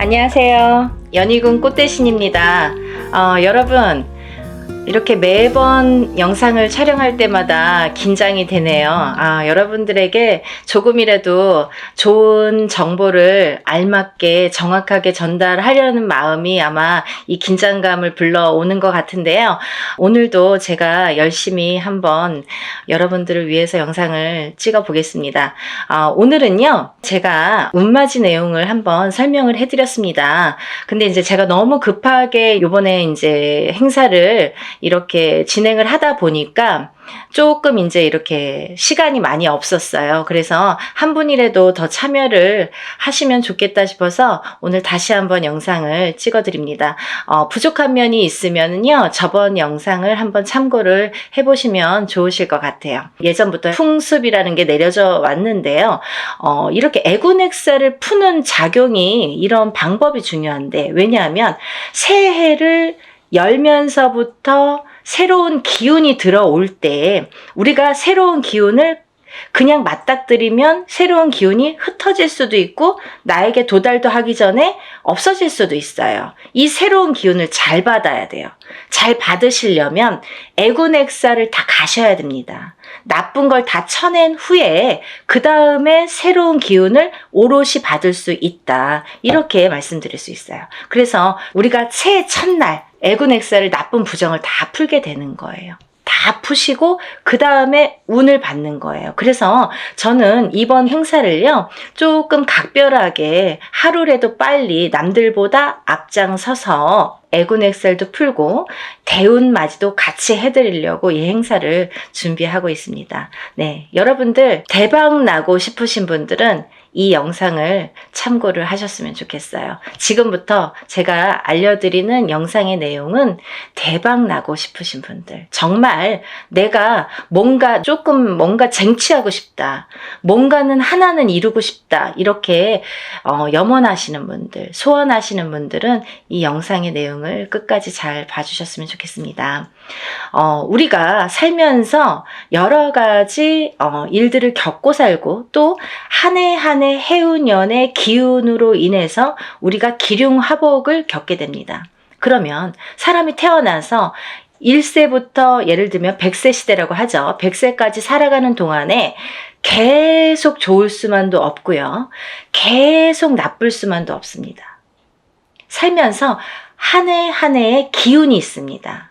안녕하세요. 연희군 꽃대신입니다. 여러분, 이렇게 매번 영상을 촬영할 때마다 긴장이 되네요. 여러분들에게 조금이라도 좋은 정보를 알맞게 정확하게 전달하려는 마음이 아마 이 긴장감을 불러오는 것 같은데요. 오늘도 제가 열심히 한번 여러분들을 위해서 영상을 찍어 보겠습니다. 오늘은요, 제가 운맞이 내용을 한번 설명을 해드렸습니다. 근데 이제 제가 너무 급하게 요번에 이제 행사를 이렇게 진행을 하다 보니까 조금 이제 이렇게 시간이 많이 없었어요. 그래서 한 분이라도 더 참여를 하시면 좋겠다 싶어서 오늘 다시 한번 영상을 찍어 드립니다. 부족한 면이 있으면요, 저번 영상을 한번 참고를 해보시면 좋으실 것 같아요. 예전부터 풍습이라는 게 내려져 왔는데요. 이렇게 애군액사를 푸는 작용이 이런 방법이 중요한데, 왜냐하면 새해를 열면서부터 새로운 기운이 들어올 때 우리가 새로운 기운을 그냥 맞닥뜨리면 새로운 기운이 흩어질 수도 있고 나에게 도달도 하기 전에 없어질 수도 있어요. 이 새로운 기운을 잘 받아야 돼요. 잘 받으시려면 애군액사를 다 가셔야 됩니다. 나쁜 걸 다 쳐낸 후에 그 다음에 새로운 기운을 오롯이 받을 수 있다. 이렇게 말씀드릴 수 있어요. 그래서 우리가 새해 첫날 애군액사를 나쁜 부정을 다 풀게 되는 거예요. 다 푸시고 그 다음에 운을 받는 거예요. 그래서 저는 이번 행사를요, 조금 각별하게 하루라도 빨리 남들보다 앞장서서 애군액살도 풀고 대운맞이도 같이 해드리려고 이 행사를 준비하고 있습니다. 네, 여러분들 대박 나고 싶으신 분들은 이 영상을 참고를 하셨으면 좋겠어요. 지금부터 제가 알려드리는 영상의 내용은 대박 나고 싶으신 분들, 정말 내가 뭔가 쟁취하고 싶다, 뭔가는 하나는 이루고 싶다, 이렇게 염원하시는 분들, 소원하시는 분들은 이 영상의 내용을 끝까지 잘 봐주셨으면 좋겠습니다. 우리가 살면서 여러 가지 일들을 겪고 살고 또 한 해 한 해 해운년의 기운으로 인해서 우리가 기륭화복을 겪게 됩니다. 그러면 사람이 태어나서 1세부터 예를 들면 100세 시대라고 하죠. 100세까지 살아가는 동안에 계속 좋을 수만도 없고요. 계속 나쁠 수만도 없습니다. 살면서 한 해 한 해의 기운이 있습니다.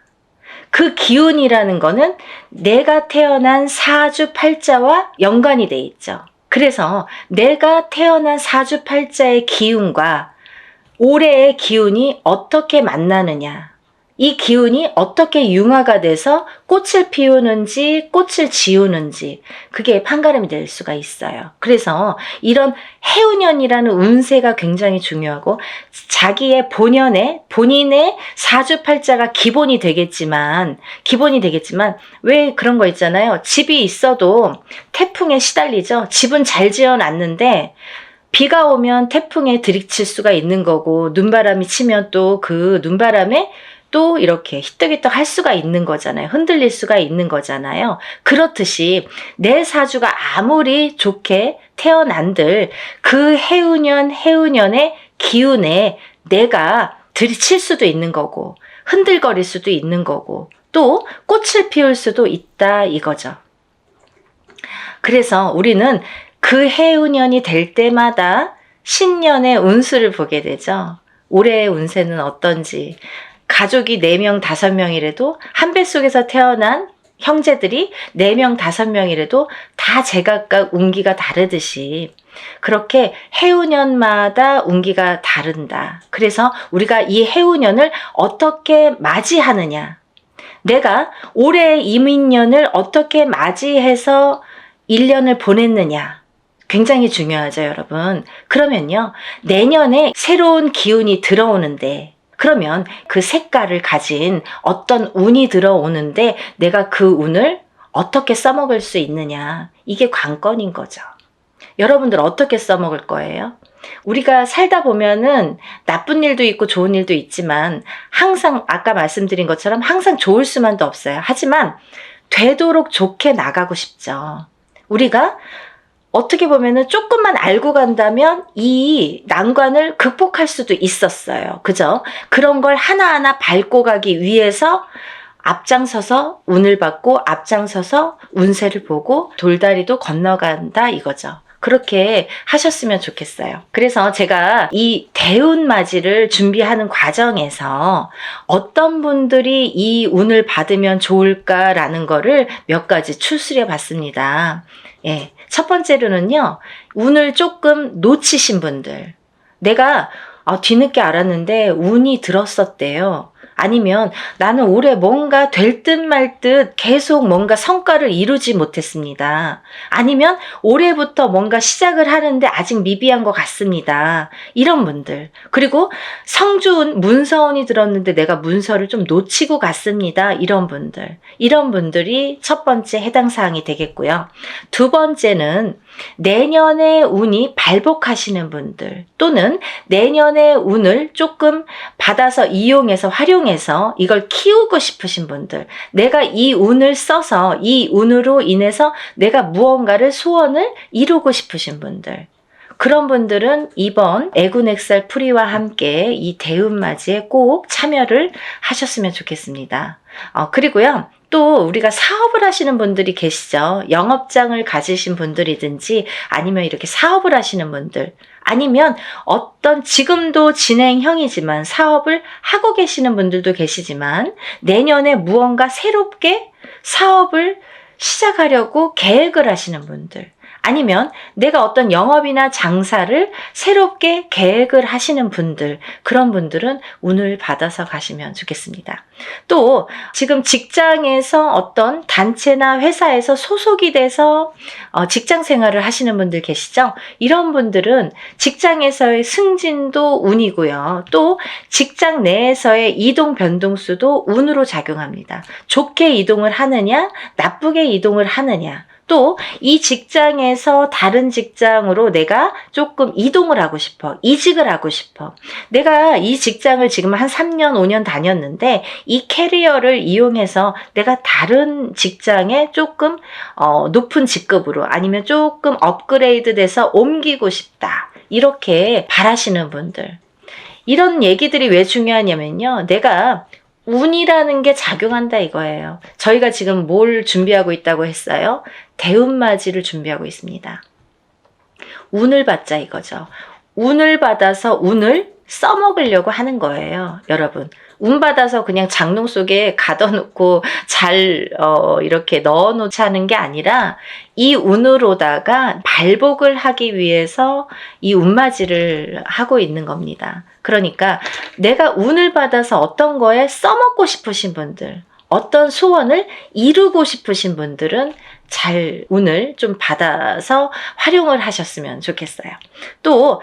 그 기운이라는 거는 내가 태어난 사주팔자와 연관이 돼 있죠. 그래서 내가 태어난 사주팔자의 기운과 올해의 기운이 어떻게 만나느냐, 이 기운이 어떻게 융화가 돼서 꽃을 피우는지 꽃을 지우는지 그게 판가름이 될 수가 있어요. 그래서 이런 해운년이라는 운세가 굉장히 중요하고 자기의 본인의 사주팔자가 기본이 되겠지만 왜 그런 거 있잖아요. 집이 있어도 태풍에 시달리죠. 집은 잘 지어놨는데 비가 오면 태풍에 들이칠 수가 있는 거고 눈바람이 치면 또 그 눈바람에 또 이렇게 히떡히떡 할 수가 있는 거잖아요. 흔들릴 수가 있는 거잖아요. 그렇듯이 내 사주가 아무리 좋게 태어난들 그 해운년의 기운에 내가 들이칠 수도 있는 거고 흔들거릴 수도 있는 거고 또 꽃을 피울 수도 있다 이거죠. 그래서 우리는 그 해운년이 될 때마다 신년의 운수를 보게 되죠. 올해의 운세는 어떤지, 가족이 4명, 5명이라도 한 뱃속에서 태어난 형제들이 4명, 5명이라도 다 제각각 운기가 다르듯이 그렇게 해운년마다 운기가 다른다. 그래서 우리가 이 해운년을 어떻게 맞이하느냐, 내가 올해의 이민년을 어떻게 맞이해서 1년을 보냈느냐, 굉장히 중요하죠, 여러분. 그러면요, 내년에 새로운 기운이 들어오는데, 그러면 그 색깔을 가진 어떤 운이 들어오는데 내가 그 운을 어떻게 써먹을 수 있느냐, 이게 관건인 거죠. 여러분들 어떻게 써먹을 거예요? 우리가 살다 보면은 나쁜 일도 있고 좋은 일도 있지만 항상 아까 말씀드린 것처럼 항상 좋을 수만도 없어요. 하지만 되도록 좋게 나가고 싶죠. 우리가 어떻게 보면은 조금만 알고 간다면 이 난관을 극복할 수도 있었어요. 그죠? 그런 걸 하나하나 밟고 가기 위해서 앞장서서 운을 받고 앞장서서 운세를 보고 돌다리도 건너간다 이거죠. 그렇게 하셨으면 좋겠어요. 그래서 제가 이 대운맞이를 준비하는 과정에서 어떤 분들이 이 운을 받으면 좋을까라는 거를 몇 가지 추스려 봤습니다. 예. 첫 번째로는요, 운을 조금 놓치신 분들. 내가 뒤늦게 알았는데 운이 들었었대요. 아니면 나는 올해 뭔가 될 듯 말 듯 계속 뭔가 성과를 이루지 못했습니다. 아니면 올해부터 뭔가 시작을 하는데 아직 미비한 것 같습니다. 이런 분들. 그리고 성주운, 문서운이 들었는데 내가 문서를 좀 놓치고 갔습니다. 이런 분들. 이런 분들이 첫 번째 해당 사항이 되겠고요. 두 번째는 내년의 운이 발복하시는 분들 또는 내년의 운을 조금 받아서 이용해서 활용해서 이걸 키우고 싶으신 분들, 내가 이 운을 써서 이 운으로 인해서 내가 무언가를 소원을 이루고 싶으신 분들, 그런 분들은 이번 애군액살 풀이와 함께 이 대운맞이에 꼭 참여를 하셨으면 좋겠습니다. 그리고요, 또 우리가 사업을 하시는 분들이 계시죠. 영업장을 가지신 분들이든지 아니면 이렇게 사업을 하시는 분들, 아니면 어떤 지금도 진행형이지만 사업을 하고 계시는 분들도 계시지만 내년에 무언가 새롭게 사업을 시작하려고 계획을 하시는 분들, 아니면 내가 어떤 영업이나 장사를 새롭게 계획을 하시는 분들, 그런 분들은 운을 받아서 가시면 좋겠습니다. 또 지금 직장에서 어떤 단체나 회사에서 소속이 돼서 직장 생활을 하시는 분들 계시죠? 이런 분들은 직장에서의 승진도 운이고요. 또 직장 내에서의 이동 변동수도 운으로 작용합니다. 좋게 이동을 하느냐, 나쁘게 이동을 하느냐, 또 이 직장에서 다른 직장으로 내가 조금 이동을 하고 싶어, 이직을 하고 싶어. 내가 이 직장을 지금 한 3년, 5년 다녔는데 이 캐리어를 이용해서 내가 다른 직장에 조금 높은 직급으로 아니면 조금 업그레이드 돼서 옮기고 싶다. 이렇게 바라시는 분들. 이런 얘기들이 왜 중요하냐면요. 내가 운이라는 게 작용한다 이거예요. 저희가 지금 뭘 준비하고 있다고 했어요? 대운맞이를 준비하고 있습니다. 운을 받자 이거죠. 운을 받아서 운을 써먹으려고 하는 거예요. 여러분. 운 받아서 그냥 장롱 속에 가둬놓고 잘 이렇게 넣어놓지 하는 게 아니라 이 운으로다가 발복을 하기 위해서 이 운맞이를 하고 있는 겁니다. 그러니까 내가 운을 받아서 어떤 거에 써먹고 싶으신 분들, 어떤 소원을 이루고 싶으신 분들은 잘 운을 좀 받아서 활용을 하셨으면 좋겠어요. 또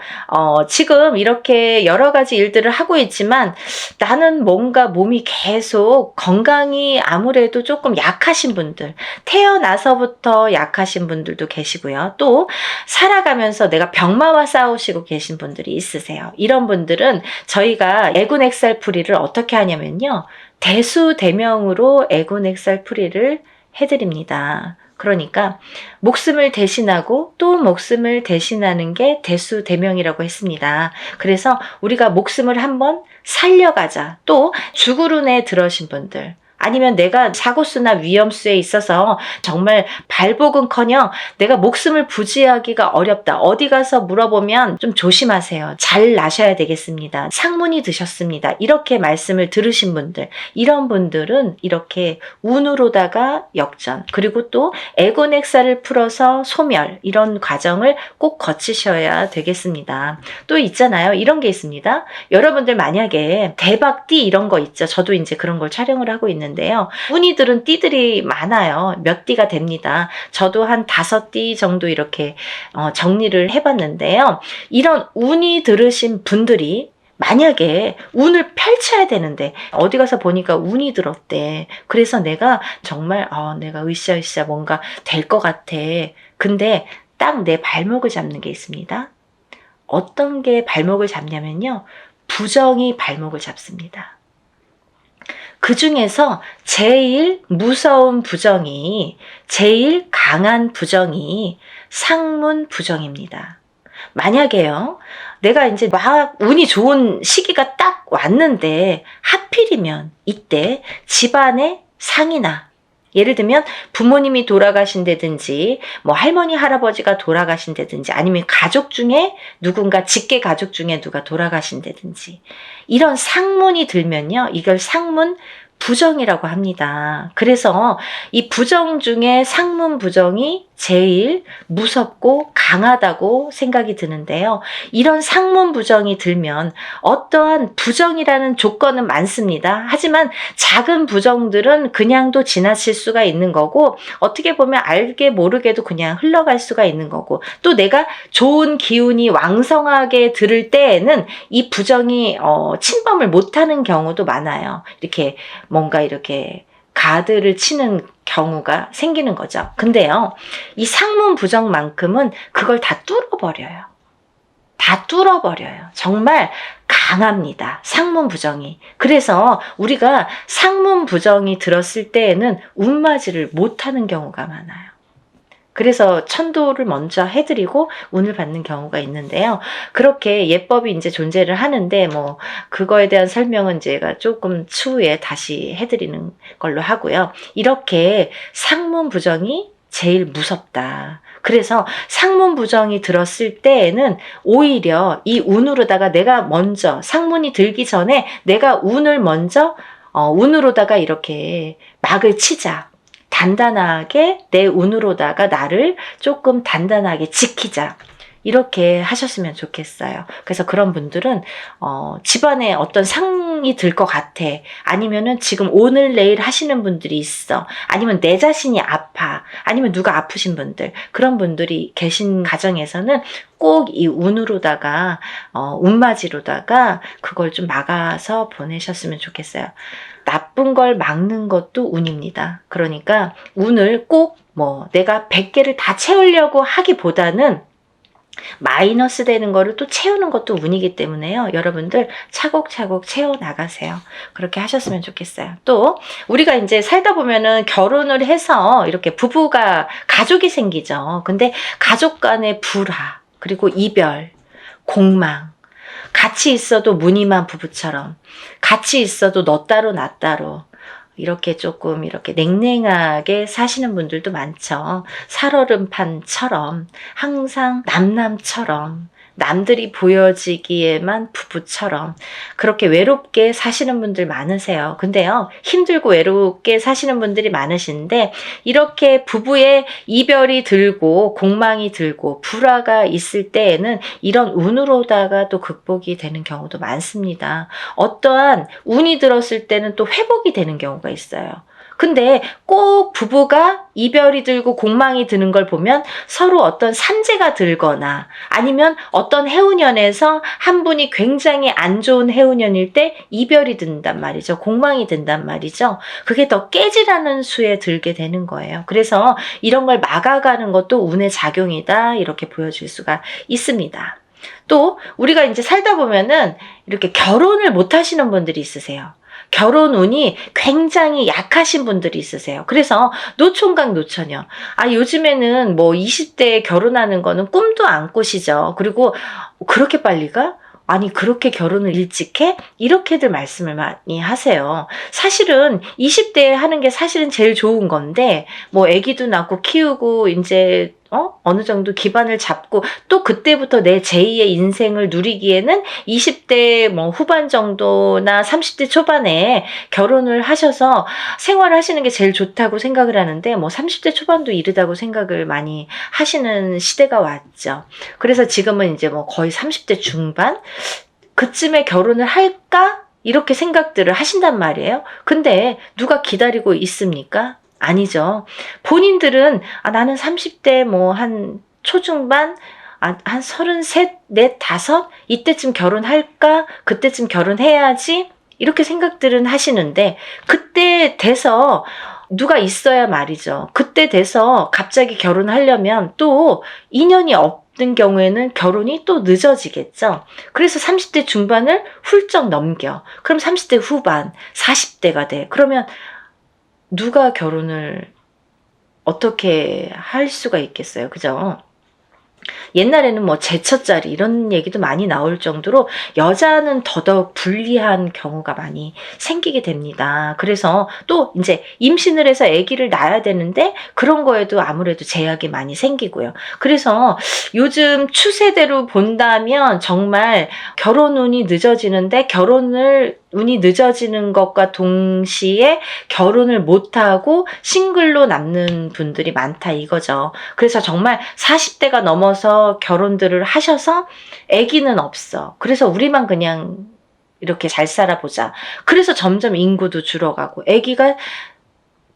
지금 이렇게 여러 가지 일들을 하고 있지만 나는 뭔가 몸이 계속 건강이 아무래도 조금 약하신 분들, 태어나서부터 약하신 분들도 계시고요. 또 살아가면서 내가 병마와 싸우시고 계신 분들이 있으세요. 이런 분들은 저희가 애군액살풀이를 어떻게 하냐면요, 대수대명으로 애군액살풀이를 해드립니다. 그러니까 목숨을 대신하고 또 목숨을 대신하는 게 대수대명이라고 했습니다. 그래서 우리가 목숨을 한번 살려가자. 또 죽으run에 들어신 분들, 아니면 내가 사고수나 위험수에 있어서 정말 발복은커녕 내가 목숨을 부지하기가 어렵다. 어디 가서 물어보면 좀 조심하세요. 잘 나셔야 되겠습니다. 상문이 드셨습니다. 이렇게 말씀을 들으신 분들, 이런 분들은 이렇게 운으로다가 역전, 그리고 또 애곤액사를 풀어서 소멸, 이런 과정을 꼭 거치셔야 되겠습니다. 또 있잖아요. 이런 게 있습니다. 여러분들 만약에 대박띠 이런 거 있죠. 저도 이제 그런 걸 촬영을 하고 있는데요. 운이 들은 띠들이 많아요. 몇 띠가 됩니다. 저도 한 5띠 정도 이렇게 정리를 해봤는데요. 이런 운이 들으신 분들이 만약에 운을 펼쳐야 되는데 어디 가서 보니까 운이 들었대. 그래서 내가 정말 내가 으쌰으쌰 뭔가 될 것 같아. 근데 딱 내 발목을 잡는 게 있습니다. 어떤 게 발목을 잡냐면요, 부정이 발목을 잡습니다. 그 중에서 제일 무서운 부정이, 제일 강한 부정이 상문 부정입니다. 만약에요, 내가 이제 막 운이 좋은 시기가 딱 왔는데 하필이면 이때 집안에 상이나, 예를 들면 부모님이 돌아가신다든지 뭐 할머니 할아버지가 돌아가신다든지 아니면 가족 중에 누군가 직계 가족 중에 누가 돌아가신다든지 이런 상문이 들면요, 이걸 상문 부정이라고 합니다. 그래서 이 부정 중에 상문 부정이 제일 무섭고 강하다고 생각이 드는데요. 이런 상문 부정이 들면 어떠한 부정이라는 조건은 많습니다. 하지만 작은 부정들은 그냥도 지나칠 수가 있는 거고, 어떻게 보면 알게 모르게도 그냥 흘러갈 수가 있는 거고, 또 내가 좋은 기운이 왕성하게 들을 때에는 이 부정이 침범을 못하는 경우도 많아요. 이렇게 뭔가 이렇게 가드를 치는 경우가 생기는 거죠. 근데요, 이 상문 부정만큼은 그걸 다 뚫어버려요. 다 뚫어버려요. 정말 강합니다. 상문 부정이. 그래서 우리가 상문 부정이 들었을 때에는 운맞이를 못하는 경우가 많아요. 그래서 천도를 먼저 해드리고 운을 받는 경우가 있는데요. 그렇게 예법이 이제 존재를 하는데, 뭐, 그거에 대한 설명은 제가 조금 추후에 다시 해드리는 걸로 하고요. 이렇게 상문 부정이 제일 무섭다. 그래서 상문 부정이 들었을 때에는 오히려 이 운으로다가 내가 먼저, 상문이 들기 전에 내가 운을 먼저, 운으로다가 이렇게 막을 치자. 단단하게 내 운으로다가 나를 조금 단단하게 지키자. 이렇게 하셨으면 좋겠어요. 그래서 그런 분들은 집안에 어떤 상이 들 것 같아. 아니면은 지금 오늘 내일 하시는 분들이 있어. 아니면 내 자신이 아파. 아니면 누가 아프신 분들. 그런 분들이 계신 가정에서는 꼭 이 운으로다가 운맞이로다가 그걸 좀 막아서 보내셨으면 좋겠어요. 나쁜 걸 막는 것도 운입니다. 그러니까 운을 꼭 뭐 내가 100개를 다 채우려고 하기보다는 마이너스 되는 거를 또 채우는 것도 운이기 때문에요. 여러분들 차곡차곡 채워 나가세요. 그렇게 하셨으면 좋겠어요. 또 우리가 이제 살다 보면은 결혼을 해서 이렇게 부부가 가족이 생기죠. 근데 가족 간의 불화, 그리고 이별, 공망, 같이 있어도 무늬만 부부처럼, 같이 있어도 너 따로 나 따로, 이렇게 조금 이렇게 냉랭하게 사시는 분들도 많죠. 살얼음판처럼, 항상 남남처럼, 남들이 보여지기에만 부부처럼 그렇게 외롭게 사시는 분들 많으세요. 근데요, 힘들고 외롭게 사시는 분들이 많으신데, 이렇게 부부의 이별이 들고 공망이 들고 불화가 있을 때에는 이런 운으로다가 또 극복이 되는 경우도 많습니다. 어떠한 운이 들었을 때는 또 회복이 되는 경우가 있어요. 근데 꼭 부부가 이별이 들고 공망이 드는 걸 보면 서로 어떤 산재가 들거나 아니면 어떤 해운년에서 한 분이 굉장히 안 좋은 해운년일 때 이별이 든단 말이죠. 공망이 든단 말이죠. 그게 더 깨지라는 수에 들게 되는 거예요. 그래서 이런 걸 막아가는 것도 운의 작용이다, 이렇게 보여줄 수가 있습니다. 또 우리가 이제 살다 보면은 이렇게 결혼을 못 하시는 분들이 있으세요. 결혼 운이 굉장히 약하신 분들이 있으세요. 그래서 노총각 노처녀. 요즘에는 뭐 20대에 결혼하는 거는 꿈도 안 꾸시죠. 그리고 그렇게 빨리 가? 아니, 그렇게 결혼을 일찍 해? 이렇게들 말씀을 많이 하세요. 사실은 20대에 하는 게 사실은 제일 좋은 건데, 뭐 아기도 낳고 키우고 이제 어느 정도 기반을 잡고 또 그때부터 내 제2의 인생을 누리기에는 20대 뭐 후반 정도나 30대 초반에 결혼을 하셔서 생활하시는 게 제일 좋다고 생각을 하는데, 뭐 30대 초반도 이르다고 생각을 많이 하시는 시대가 왔죠. 그래서 지금은 이제 뭐 거의 30대 중반? 그쯤에 결혼을 할까? 이렇게 생각들을 하신단 말이에요. 근데 누가 기다리고 있습니까? 아니죠. 본인들은 나는 30대 뭐 한 초중반, 한 33, 4, 5 이때쯤 결혼할까? 그때쯤 결혼해야지? 이렇게 생각들은 하시는데, 그때 돼서 누가 있어야 말이죠. 그때 돼서 갑자기 결혼하려면 또 인연이 없는 경우에는 결혼이 또 늦어지겠죠. 그래서 30대 중반을 훌쩍 넘겨. 그럼 30대 후반, 40대가 돼. 그러면 누가 결혼을 어떻게 할 수가 있겠어요. 그죠? 옛날에는 뭐 제처자리 이런 얘기도 많이 나올 정도로 여자는 더더욱 불리한 경우가 많이 생기게 됩니다. 그래서 또 이제 임신을 해서 아기를 낳아야 되는데 그런 거에도 아무래도 제약이 많이 생기고요. 그래서 요즘 추세대로 본다면 정말 결혼 운이 늦어지는데 운이 늦어지는 것과 동시에 결혼을 못하고 싱글로 남는 분들이 많다 이거죠. 그래서 정말 40대가 넘어서 결혼들을 하셔서 아기는 없어. 그래서 우리만 그냥 이렇게 잘 살아보자. 그래서 점점 인구도 줄어가고 아기가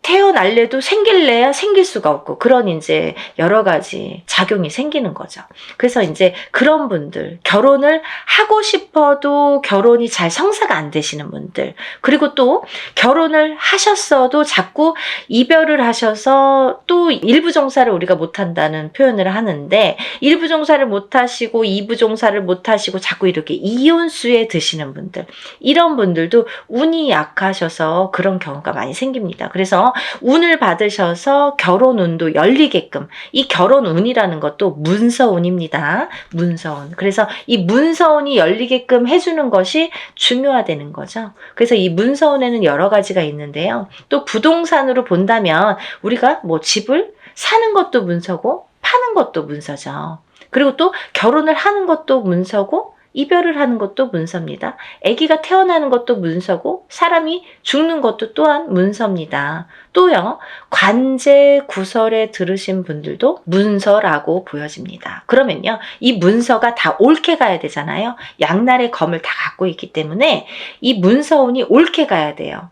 태어날래도 생길래야 생길 수가 없고 그런 이제 여러 가지 작용이 생기는 거죠. 그래서 이제 그런 분들, 결혼을 하고 싶어도 결혼이 잘 성사가 안 되시는 분들, 그리고 또 결혼을 하셨어도 자꾸 이별을 하셔서 또 일부 종사를 우리가 못한다는 표현을 하는데 일부 종사를 못하시고 이부 종사를 못하시고 자꾸 이렇게 이혼수에 드시는 분들, 이런 분들도 운이 약하셔서 그런 경우가 많이 생깁니다. 그래서 운을 받으셔서 결혼 운도 열리게끔, 이 결혼 운이라는 것도 문서운입니다. 문서운. 그래서 이 문서운이 열리게끔 해주는 것이 중요하다는 거죠. 그래서 이 문서운에는 여러 가지가 있는데요. 또 부동산으로 본다면 우리가 뭐 집을 사는 것도 문서고 파는 것도 문서죠. 그리고 또 결혼을 하는 것도 문서고 이별을 하는 것도 문서입니다. 아기가 태어나는 것도 문서고 사람이 죽는 것도 또한 문서입니다. 또요, 관제 구설에 들으신 분들도 문서라고 보여집니다. 그러면요, 이 문서가 다 옳게 가야 되잖아요. 양날의 검을 다 갖고 있기 때문에 이 문서운이 옳게 가야 돼요.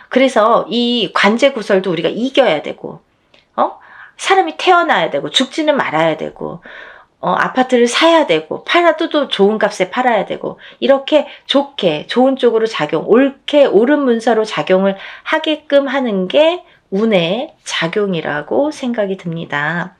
그래서 이 관제 구설도 우리가 이겨야 되고, 사람이 태어나야 되고 죽지는 말아야 되고, 아파트를 사야 되고 팔아도 또 좋은 값에 팔아야 되고 이렇게 좋게 좋은 쪽으로 옳게 옳은 문서로 작용을 하게끔 하는 게 운의 작용이라고 생각이 듭니다.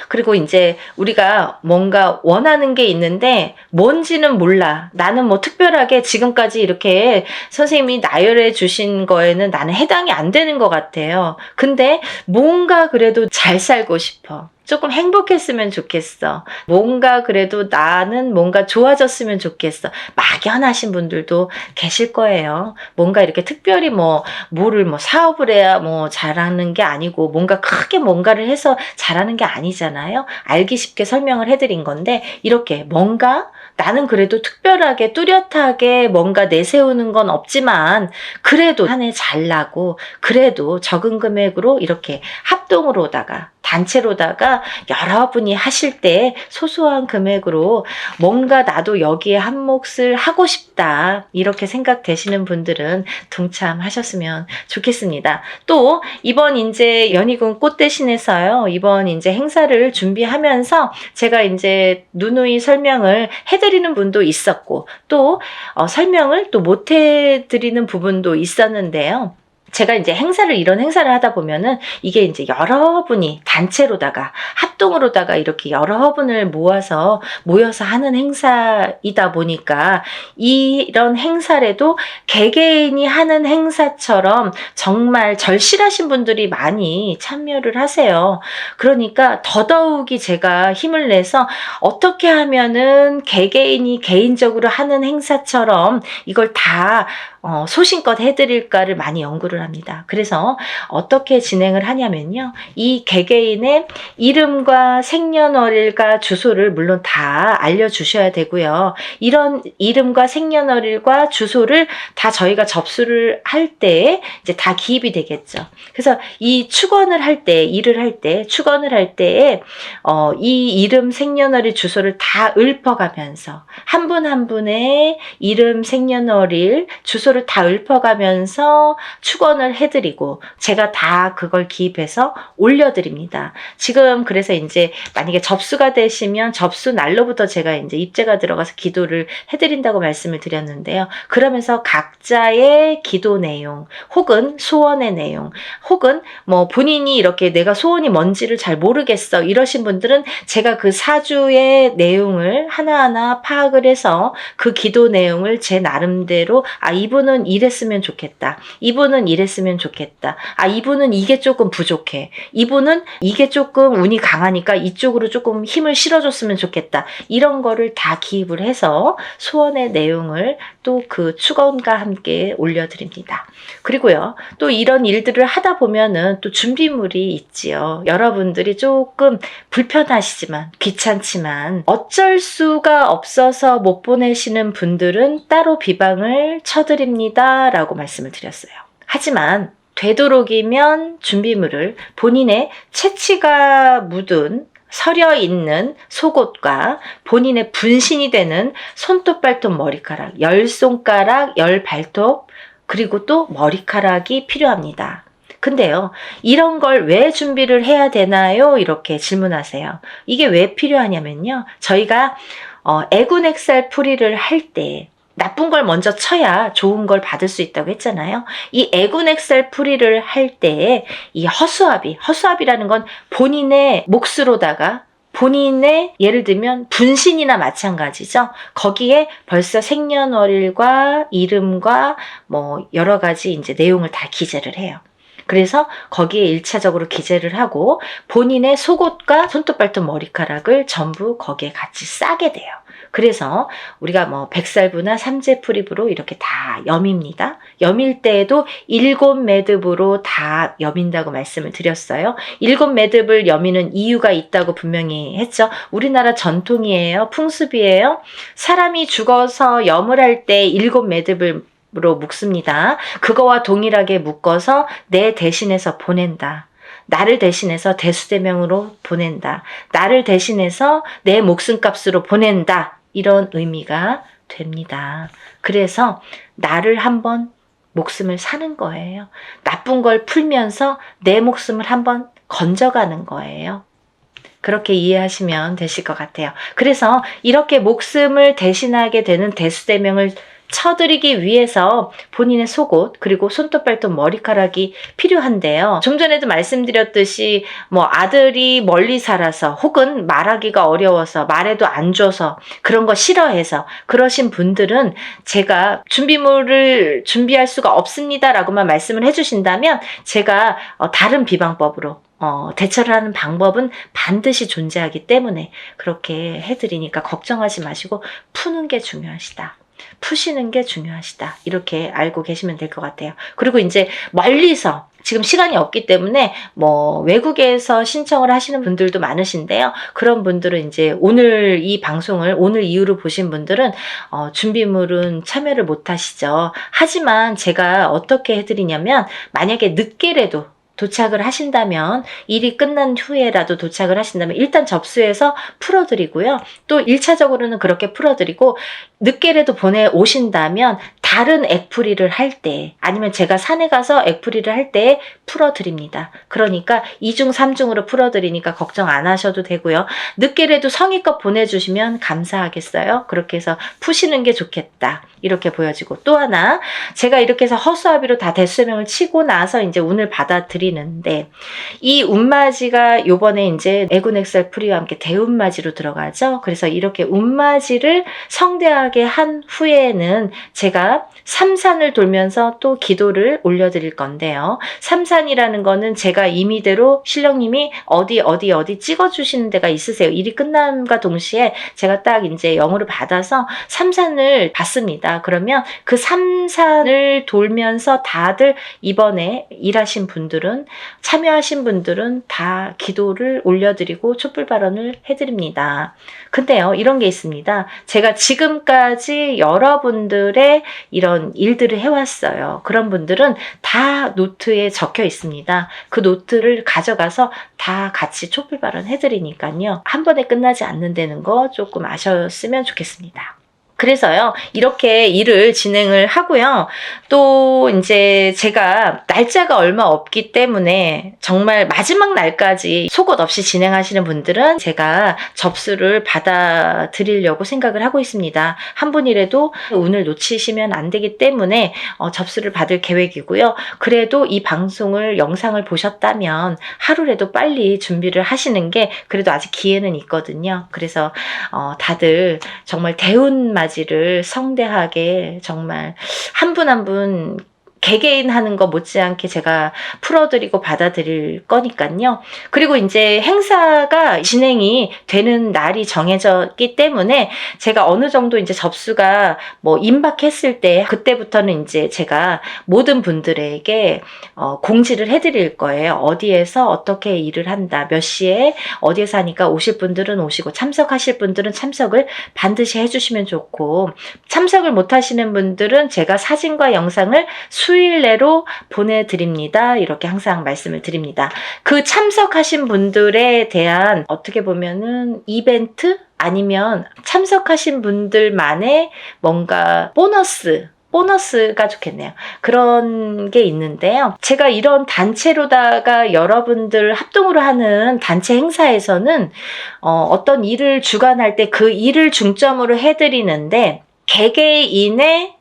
그리고 이제 우리가 뭔가 원하는 게 있는데 뭔지는 몰라. 나는 뭐 특별하게 지금까지 이렇게 선생님이 나열해 주신 거에는 나는 해당이 안 되는 것 같아요. 근데 뭔가 그래도 잘 살고 싶어. 조금 행복했으면 좋겠어. 뭔가 그래도 나는 뭔가 좋아졌으면 좋겠어. 막연하신 분들도 계실 거예요. 뭔가 이렇게 특별히 뭐를 사업을 해야 잘하는 게 아니고 뭔가 크게 뭔가를 해서 잘하는 게 아니잖아요. 알기 쉽게 설명을 해드린 건데 이렇게 뭔가 나는 그래도 특별하게 뚜렷하게 뭔가 내세우는 건 없지만 그래도 한 해 잘 나고 그래도 적은 금액으로 이렇게 합동으로다가 단체로다가 여러분이 하실 때 소소한 금액으로 뭔가 나도 여기에 한 몫을 하고 싶다 이렇게 생각되시는 분들은 동참하셨으면 좋겠습니다. 또 이번 이제 연희군 꽃대신에서요, 이번 이제 행사를 준비하면서 제가 이제 누누이 설명을 해드리는 분도 있었고 또 설명을 또 못 해드리는 부분도 있었는데요. 제가 이제 이런 행사를 하다 보면은 이게 이제 여러분이 단체로다가 합동으로다가 이렇게 여러분을 모여서 하는 행사이다 보니까 이런 행사라도 개개인이 하는 행사처럼 정말 절실하신 분들이 많이 참여를 하세요. 그러니까 더더욱이 제가 힘을 내서 어떻게 하면은 개개인이 개인적으로 하는 행사처럼 이걸 다 소신껏 해드릴까를 많이 연구를 합니다. 그래서 어떻게 진행을 하냐면요. 이 개개인의 이름과 생년월일과 주소를 물론 다 알려주셔야 되고요. 이런 이름과 생년월일과 주소를 다 저희가 접수를 할 때 이제 다 기입이 되겠죠. 그래서 이 축원을 할 때, 일을 할 때, 축원을 할 때에 이 이름, 생년월일, 주소를 다 읊어가면서 한 분 한 분의 이름, 생년월일, 주소를 이거를 다 읊어가면서 축원을 해드리고 제가 다 그걸 기입해서 올려드립니다. 지금 그래서 이제 만약에 접수가 되시면 접수 날로부터 제가 이제 입제가 들어가서 기도를 해드린다고 말씀을 드렸는데요. 그러면서 각자의 기도 내용 혹은 소원의 내용 혹은 뭐 본인이 이렇게 내가 소원이 뭔지를 잘 모르겠어 이러신 분들은 제가 그 사주의 내용을 하나하나 파악을 해서 그 기도 내용을 제 나름대로 이분은 이랬으면 좋겠다. 이분은 이랬으면 좋겠다. 이분은 이게 조금 부족해. 이분은 이게 조금 운이 강하니까 이쪽으로 조금 힘을 실어줬으면 좋겠다. 이런 거를 다 기입을 해서 소원의 내용을 또 그 축원과 함께 올려드립니다. 그리고요, 또 이런 일들을 하다 보면은 또 준비물이 있지요. 여러분들이 조금 불편하시지만, 귀찮지만, 어쩔 수가 없어서 못 보내시는 분들은 따로 비방을 쳐드립니다. 라고 말씀을 드렸어요. 하지만, 되도록이면 준비물을 본인의 채취가 묻은 서려 있는 속옷과 본인의 분신이 되는 손톱, 발톱, 머리카락, 10손가락, 10발톱, 그리고 또 머리카락이 필요합니다. 근데요, 이런 걸 왜 준비를 해야 되나요? 이렇게 질문하세요. 이게 왜 필요하냐면요, 저희가 애군액살 풀이를 할 때 나쁜 걸 먼저 쳐야 좋은 걸 받을 수 있다고 했잖아요. 이 애군액살 풀이를 할 때 이 허수아비라는 건 본인의 몫으로다가 본인의 예를 들면 분신이나 마찬가지죠. 거기에 벌써 생년월일과 이름과 뭐 여러 가지 이제 내용을 다 기재를 해요. 그래서 거기에 1차적으로 기재를 하고 본인의 속옷과 손톱, 발톱, 머리카락을 전부 거기에 같이 싸게 돼요. 그래서 우리가 뭐 백살부나 삼재풀입으로 이렇게 다 여밉니다. 여밀 때에도 7매듭으로 다 여민다고 말씀을 드렸어요. 7매듭을 여미는 이유가 있다고 분명히 했죠. 우리나라 전통이에요. 풍습이에요. 사람이 죽어서 염을 할 때 7매듭을 로 묶습니다. 그거와 동일하게 묶어서 내 대신해서 보낸다. 나를 대신해서 대수대명으로 보낸다. 나를 대신해서 내 목숨값으로 보낸다. 이런 의미가 됩니다. 그래서 나를 한번 목숨을 사는 거예요. 나쁜 걸 풀면서 내 목숨을 한번 건져가는 거예요. 그렇게 이해하시면 되실 것 같아요. 그래서 이렇게 목숨을 대신하게 되는 대수대명을 쳐드리기 위해서 본인의 속옷 그리고 손톱, 발톱, 머리카락이 필요한데요. 좀 전에도 말씀드렸듯이 뭐 아들이 멀리 살아서 혹은 말하기가 어려워서 말해도 안 줘서 그런 거 싫어해서 그러신 분들은 제가 준비물을 준비할 수가 없습니다 라고만 말씀을 해주신다면 제가 다른 비방법으로 대처를 하는 방법은 반드시 존재하기 때문에 그렇게 해드리니까 걱정하지 마시고 푸는 게 중요하시다. 푸시는 게 중요하시다. 이렇게 알고 계시면 될 것 같아요. 그리고 이제 멀리서 지금 시간이 없기 때문에 뭐 외국에서 신청을 하시는 분들도 많으신데요. 그런 분들은 이제 오늘 이 방송을 오늘 이후로 보신 분들은 준비물은 참여를 못 하시죠. 하지만 제가 어떻게 해드리냐면 만약에 늦게라도 도착을 하신다면 일이 끝난 후에라도 도착을 하신다면 일단 접수해서 풀어드리고요. 또 1차적으로는 그렇게 풀어드리고 늦게라도 보내오신다면 다른 액풀이를 할 때 아니면 제가 산에 가서 액풀이를 할 때 풀어드립니다. 그러니까 2중 3중으로 풀어드리니까 걱정 안 하셔도 되고요. 늦게라도 성의껏 보내주시면 감사하겠어요. 그렇게 해서 푸시는 게 좋겠다. 이렇게 보여지고 또 하나 제가 이렇게 해서 허수아비로 다 대수명을 치고 나서 이제 운을 받아들이는데 이 운맞이가 요번에 이제 애군액살 풀이와 함께 대운맞이로 들어가죠. 그래서 이렇게 운맞이를 성대하게 한 후에는 제가 삼산을 돌면서 또 기도를 올려드릴 건데요. 삼산이라는 거는 제가 임의대로 신령님이 어디 찍어주시는 데가 있으세요. 일이 끝남과 동시에 제가 딱 이제 영으로 받아서 삼산을 받습니다. 그러면 그 삼산을 돌면서 다들 이번에 일하신 분들은 참여하신 분들은 다 기도를 올려드리고 촛불 발언을 해드립니다. 근데요, 이런 게 있습니다. 제가 지금까지 여러분들의 이런 일들을 해왔어요. 그런 분들은 다 노트에 적혀 있습니다. 그 노트를 가져가서 다 같이 촛불 발언 해드리니까요. 한 번에 끝나지 않는다는 거 조금 아셨으면 좋겠습니다. 그래서요, 이렇게 일을 진행을 하고요. 또 이제 제가 날짜가 얼마 없기 때문에 정말 마지막 날까지 속옷 없이 진행하시는 분들은 제가 접수를 받아드리려고 생각을 하고 있습니다. 한 분이라도 운을 놓치시면 안 되기 때문에 접수를 받을 계획이고요. 그래도 이 방송을 영상을 보셨다면 하루라도 빨리 준비를 하시는 게 그래도 아직 기회는 있거든요. 그래서 다들 정말 대운맞이를 성대하게 정말 한 분 한 분 개개인 하는 거 못지않게 제가 풀어드리고 받아들일 거니까요. 그리고 이제 행사가 진행이 되는 날이 정해졌기 때문에 제가 어느 정도 이제 접수가 뭐 임박했을 때 그때부터는 이제 제가 모든 분들에게 공지를 해드릴 거예요. 어디에서 어떻게 일을 한다, 몇 시에 어디에서 하니까 오실 분들은 오시고 참석하실 분들은 참석을 반드시 해주시면 좋고, 참석을 못 하시는 분들은 제가 사진과 영상을 수일 내로 보내드립니다. 이렇게 항상 말씀을 드립니다. 그 참석하신 분들에 대한 어떻게 보면은 이벤트 아니면 참석하신 분들만의 뭔가 보너스가 좋겠네요. 그런 게 있는데요. 제가 이런 단체로다가 여러분들 합동으로 하는 단체 행사에서는 어떤 일을 주관할 때 그 일을 중점으로 해드리는데, 개개인의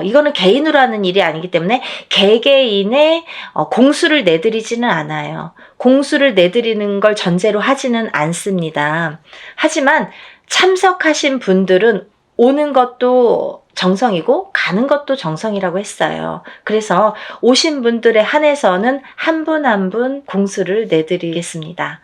이거는 개인으로 하는 일이 아니기 때문에 개개인의 공수를 내드리지는 않아요. 공수를 내드리는 걸 전제로 하지는 않습니다. 하지만 참석하신 분들은 오는 것도 정성이고 가는 것도 정성이라고 했어요. 그래서 오신 분들에 한해서는 한 분 한 분 공수를 내드리겠습니다.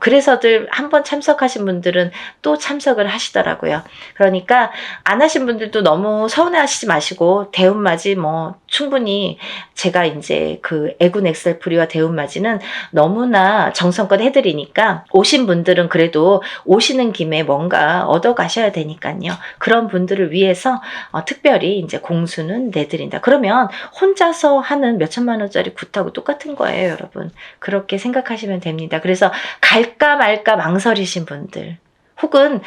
그래서들 한번 참석하신 분들은 또 참석을 하시더라고요. 그러니까 안 하신 분들도 너무 서운해하시지 마시고, 대운맞이 뭐 충분히 제가 이제 그 애군 엑셀프리와 대운맞이는 너무나 정성껏 해드리니까 오신 분들은 그래도 오시는 김에 뭔가 얻어 가셔야 되니까요. 그런 분들을 위해서 특별히 이제 공수는 내드린다. 그러면 혼자서 하는 몇천만 원짜리 굿하고 똑같은 거예요, 여러분. 그렇게 생각하시면 됩니다. 그래서 갈까 말까 망설이신 분들, 혹은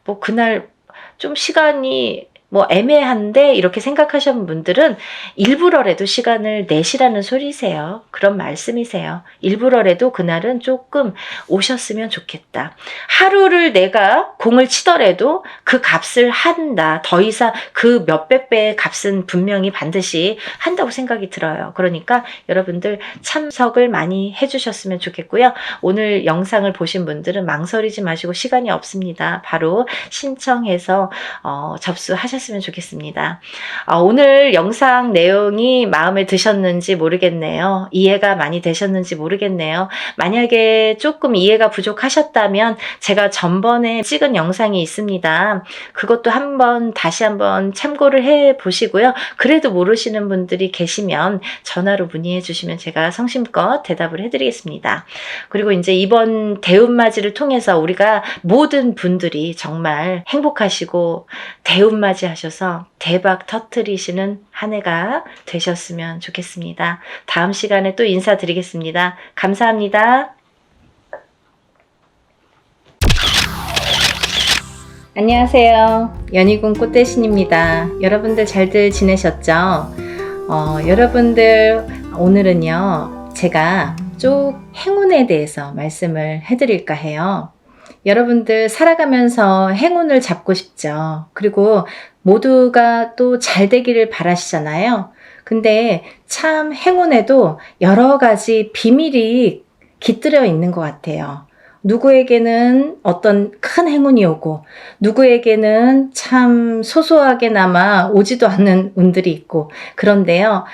뭐 그날 좀 시간이 뭐 애매한데 이렇게 생각하시는 분들은 일부러라도 시간을 내시라는 소리세요. 그런 말씀이세요. 일부러라도 그날은 조금 오셨으면 좋겠다. 하루를 내가 공을 치더라도 그 값을 한다. 더 이상 그 몇백 배의 값은 분명히 반드시 한다고 생각이 들어요. 그러니까 여러분들 참석을 많이 해주셨으면 좋겠고요. 오늘 영상을 보신 분들은 망설이지 마시고, 시간이 없습니다. 바로 신청해서 접수하셨으면 좋겠습니다. 오늘 영상 내용이 마음에 드셨는지 모르겠네요. 이해가 많이 되셨는지 모르겠네요. 만약에 조금 이해가 부족하셨다면 제가 전번에 찍은 영상이 있습니다. 그것도 다시 한번 참고를 해 보시고요. 그래도 모르시는 분들이 계시면 전화로 문의해 주시면 제가 성심껏 대답을 해드리겠습니다. 그리고 이제 이번 대운맞이를 통해서 우리가 모든 분들이 정말 행복하시고 대운맞이 하셔서 대박 터뜨리시는 한 해가 되셨으면 좋겠습니다. 다음 시간에 또 인사드리겠습니다. 감사합니다. 안녕하세요. 연희군 꽃대신입니다. 여러분들 잘들 지내셨죠? 여러분들 오늘은요, 제가 쭉 행운에 대해서 말씀을 해드릴까 해요. 여러분들 살아가면서 행운을 잡고 싶죠. 그리고 모두가 또 잘 되기를 바라시잖아요. 근데 참 행운에도 여러 가지 비밀이 깃들여 있는 것 같아요. 누구에게는 어떤 큰 행운이 오고, 누구에게는 참 소소하게나마 오지도 않는 운들이 있고, 그런데요,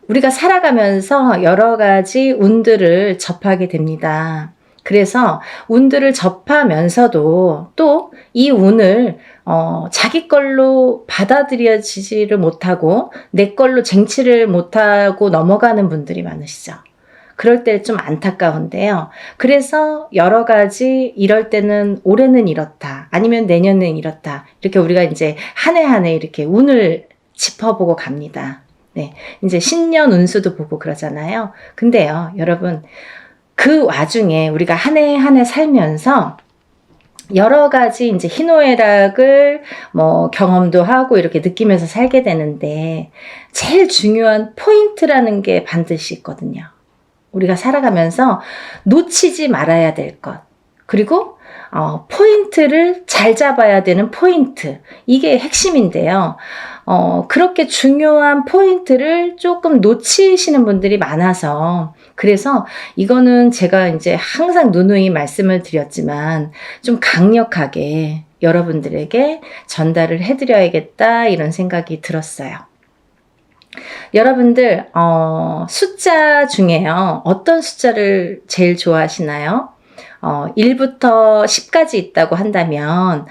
우리가 살아가면서 여러 가지 운들을 접하게 됩니다. 그래서 운들을 접하면서도 또 이 운을 자기 걸로 받아들여지지를 못하고 내 걸로 쟁취를 못하고 넘어가는 분들이 많으시죠. 그럴 때 좀 안타까운데요. 그래서 여러 가지 이럴 때는 올해는 이렇다, 아니면 내년은 이렇다, 이렇게 우리가 이제 한 해 한 해 이렇게 운을 짚어보고 갑니다. 네, 이제 신년 운수도 보고 그러잖아요. 근데요, 여러분, 그 와중에 우리가 한 해 한 해 살면서 여러 가지 이제 희노애락을 뭐 경험도 하고 이렇게 느끼면서 살게 되는데 제일 중요한 포인트라는 게 반드시 있거든요. 우리가 살아가면서 놓치지 말아야 될 것. 그리고 포인트를 잘 잡아야 되는 포인트. 이게 핵심인데요. 그렇게 중요한 포인트를 조금 놓치시는 분들이 많아서 그래서 이거는 제가 이제 항상 누누이 말씀을 드렸지만 좀 강력하게 여러분들에게 전달을 해드려야겠다 이런 생각이 들었어요. 여러분들 숫자 중에요. 어떤 숫자를 제일 좋아하시나요? 1부터 10까지 있다고 한다면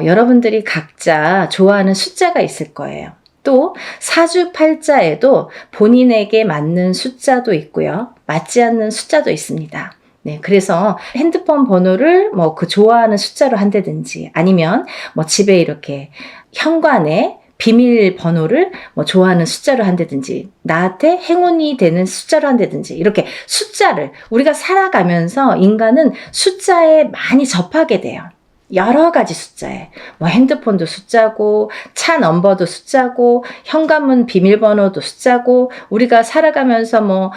여러분들이 각자 좋아하는 숫자가 있을 거예요. 또 사주팔자에도 본인에게 맞는 숫자도 있고요. 맞지 않는 숫자도 있습니다. 네, 그래서 핸드폰 번호를 뭐 그 좋아하는 숫자로 한다든지 아니면 뭐 집에 이렇게 현관에 비밀번호를 뭐 좋아하는 숫자로 한다든지 나한테 행운이 되는 숫자로 한다든지 이렇게 숫자를 우리가 살아가면서 인간은 숫자에 많이 접하게 돼요. 여러 가지 숫자에 뭐 핸드폰도 숫자고 차 넘버도 숫자고 현관문 비밀번호도 숫자고 우리가 살아가면서 뭐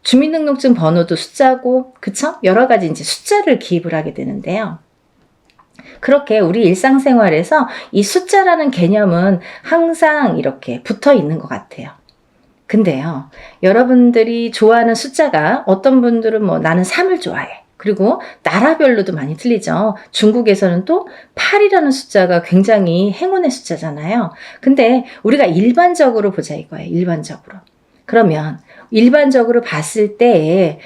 주민등록증 번호도 숫자고 그쵸? 여러 가지 이제 숫자를 기입을 하게 되는데요. 그렇게 우리 일상생활에서 이 숫자라는 개념은 항상 이렇게 붙어 있는 것 같아요. 근데요, 여러분들이 좋아하는 숫자가 어떤 분들은 뭐 나는 3을 좋아해. 그리고 나라별로도 많이 틀리죠. 중국에서는 또 8이라는 숫자가 굉장히 행운의 숫자잖아요. 근데 우리가 일반적으로 보자 이거예요. 일반적으로. 그러면 일반적으로 봤을 때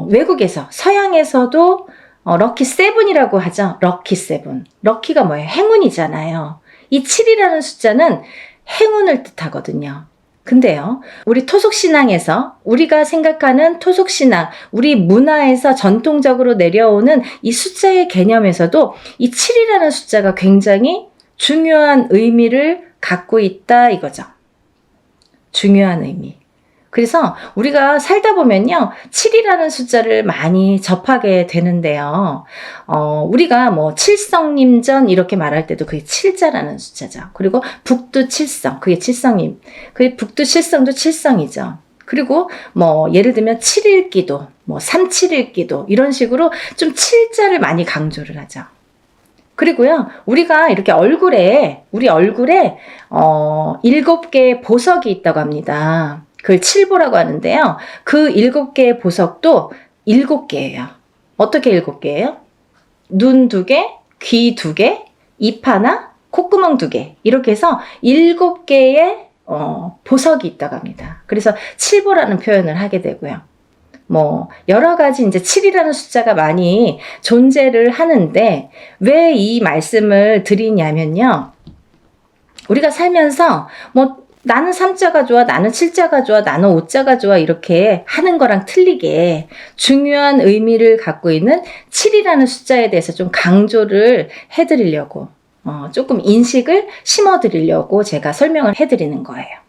외국에서 서양에서도 럭키 세븐이라고 하죠. 럭키 세븐. 럭키가 뭐예요? 행운이잖아요. 이 7이라는 숫자는 행운을 뜻하거든요. 근데요, 우리 토속신앙에서 우리가 생각하는 토속신앙, 우리 문화에서 전통적으로 내려오는 이 숫자의 개념에서도 이 7이라는 숫자가 굉장히 중요한 의미를 갖고 있다 이거죠. 중요한 의미. 그래서 우리가 살다 보면요, 7이라는 숫자를 많이 접하게 되는데요. 우리가 뭐 칠성님전 이렇게 말할 때도 그게 7자라는 숫자죠. 그리고 북두 칠성, 그게 칠성님. 그게 북두 칠성도 칠성이죠. 그리고 뭐 예를 들면 7일기도, 뭐 37일기도 이런 식으로 좀 7자를 많이 강조를 하죠. 그리고요, 우리가 이렇게 우리 얼굴에 7개의 보석이 있다고 합니다. 그걸 칠보라고 하는데요. 그 7개의 보석도 7개예요. 어떻게 7개예요? 눈 2개, 귀 2개, 입 하나, 콧구멍 2개. 이렇게 해서 7개의 보석이 있다고 합니다. 그래서 칠보라는 표현을 하게 되고요. 뭐 여러 가지 이제 7이라는 숫자가 많이 존재를 하는데 왜 이 말씀을 드리냐면요. 우리가 살면서 뭐 나는 3자가 좋아, 나는 7자가 좋아, 나는 5자가 좋아 이렇게 하는 거랑 틀리게 중요한 의미를 갖고 있는 7이라는 숫자에 대해서 좀 강조를 해드리려고 조금 인식을 심어드리려고 제가 설명을 해드리는 거예요.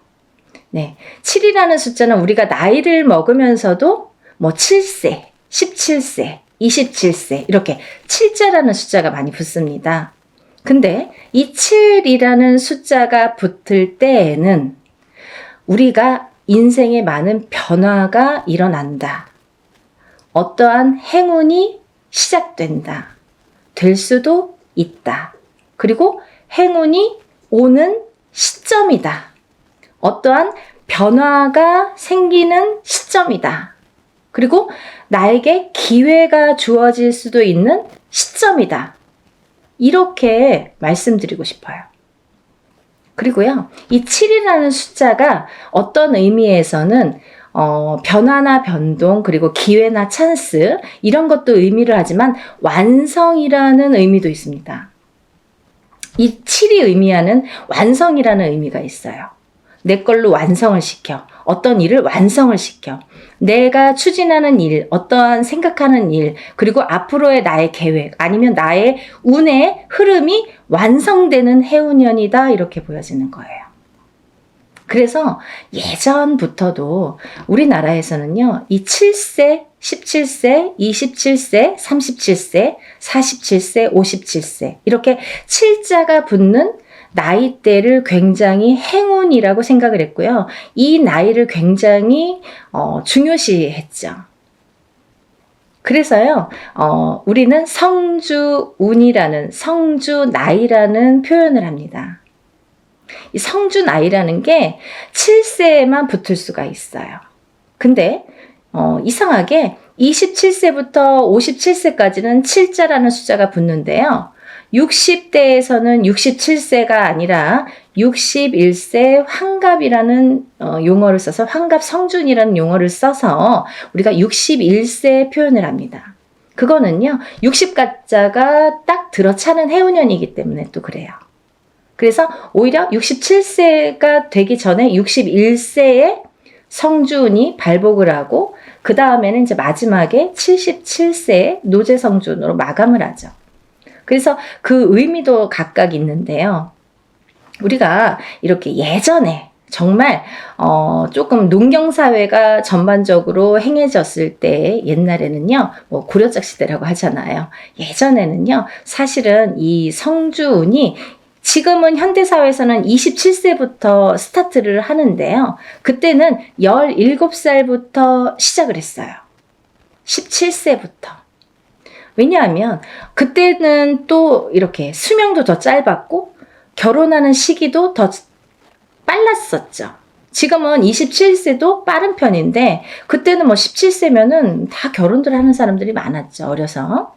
네, 7이라는 숫자는 우리가 나이를 먹으면서도 뭐 7세, 17세, 27세 이렇게 7자라는 숫자가 많이 붙습니다. 근데 이 7이라는 숫자가 붙을 때에는 우리가 인생에 많은 변화가 일어난다. 어떠한 행운이 시작된다. 될 수도 있다. 그리고 행운이 오는 시점이다. 어떠한 변화가 생기는 시점이다. 그리고 나에게 기회가 주어질 수도 있는 시점이다. 이렇게 말씀드리고 싶어요. 그리고요, 이 7이라는 숫자가 어떤 의미에서는 변화나 변동, 그리고 기회나 찬스 이런 것도 의미를 하지만 완성이라는 의미도 있습니다. 이 7이 의미하는 완성이라는 의미가 있어요. 내 걸로 완성을 시켜. 어떤 일을 완성을 시켜. 내가 추진하는 일, 어떠한 생각하는 일, 그리고 앞으로의 나의 계획, 아니면 나의 운의 흐름이 완성되는 해운년이다 이렇게 보여지는 거예요. 그래서 예전부터도 우리나라에서는요, 이 7세, 17세, 27세, 37세, 47세, 57세 이렇게 7자가 붙는 나이대를 굉장히 행운이라고 생각을 했고요. 이 나이를 굉장히 중요시했죠. 그래서요, 우리는 성주운이라는, 성주나이라는 표현을 합니다. 이 성주나이라는 게 7세에만 붙을 수가 있어요. 근데 이상하게 27세부터 57세까지는 7자라는 숫자가 붙는데요. 60대에서는 67세가 아니라 61세 환갑이라는 용어를 써서 환갑성준이라는 용어를 써서 우리가 61세 표현을 합니다. 그거는요, 60가짜가 딱 들어차는 해운년이기 때문에 또 그래요. 그래서 오히려 67세가 되기 전에 61세에 성준이 발복을 하고 그 다음에는 이제 마지막에 77세에 노제성준으로 마감을 하죠. 그래서 그 의미도 각각 있는데요. 우리가 이렇게 예전에 정말 조금 농경사회가 전반적으로 행해졌을 때 옛날에는요, 뭐 고려적 시대라고 하잖아요. 예전에는요, 사실은 이 성주운이 지금은 현대사회에서는 27세부터 스타트를 하는데요. 그때는 17살부터 시작을 했어요. 17세부터. 왜냐하면 그때는 또 이렇게 수명도 더 짧았고 결혼하는 시기도 더 빨랐었죠. 지금은 27세도 빠른 편인데 그때는 뭐 17세면은 다 결혼들 하는 사람들이 많았죠. 어려서.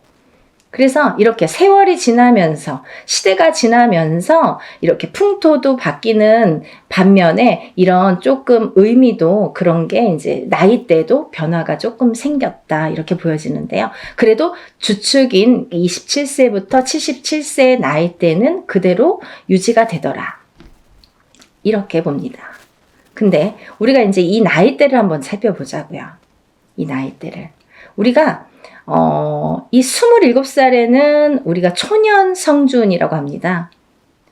그래서 이렇게 세월이 지나면서 시대가 지나면서 이렇게 풍토도 바뀌는 반면에 이런 조금 의미도 그런 게 이제 나이대도 변화가 조금 생겼다 이렇게 보여지는데요. 그래도 주축인 27세부터 77세의 나이대는 그대로 유지가 되더라. 이렇게 봅니다. 근데 우리가 이제 이 나이대를 한번 살펴보자고요. 이 나이대를. 우리가 이 27살에는 우리가 초년성준이라고 합니다.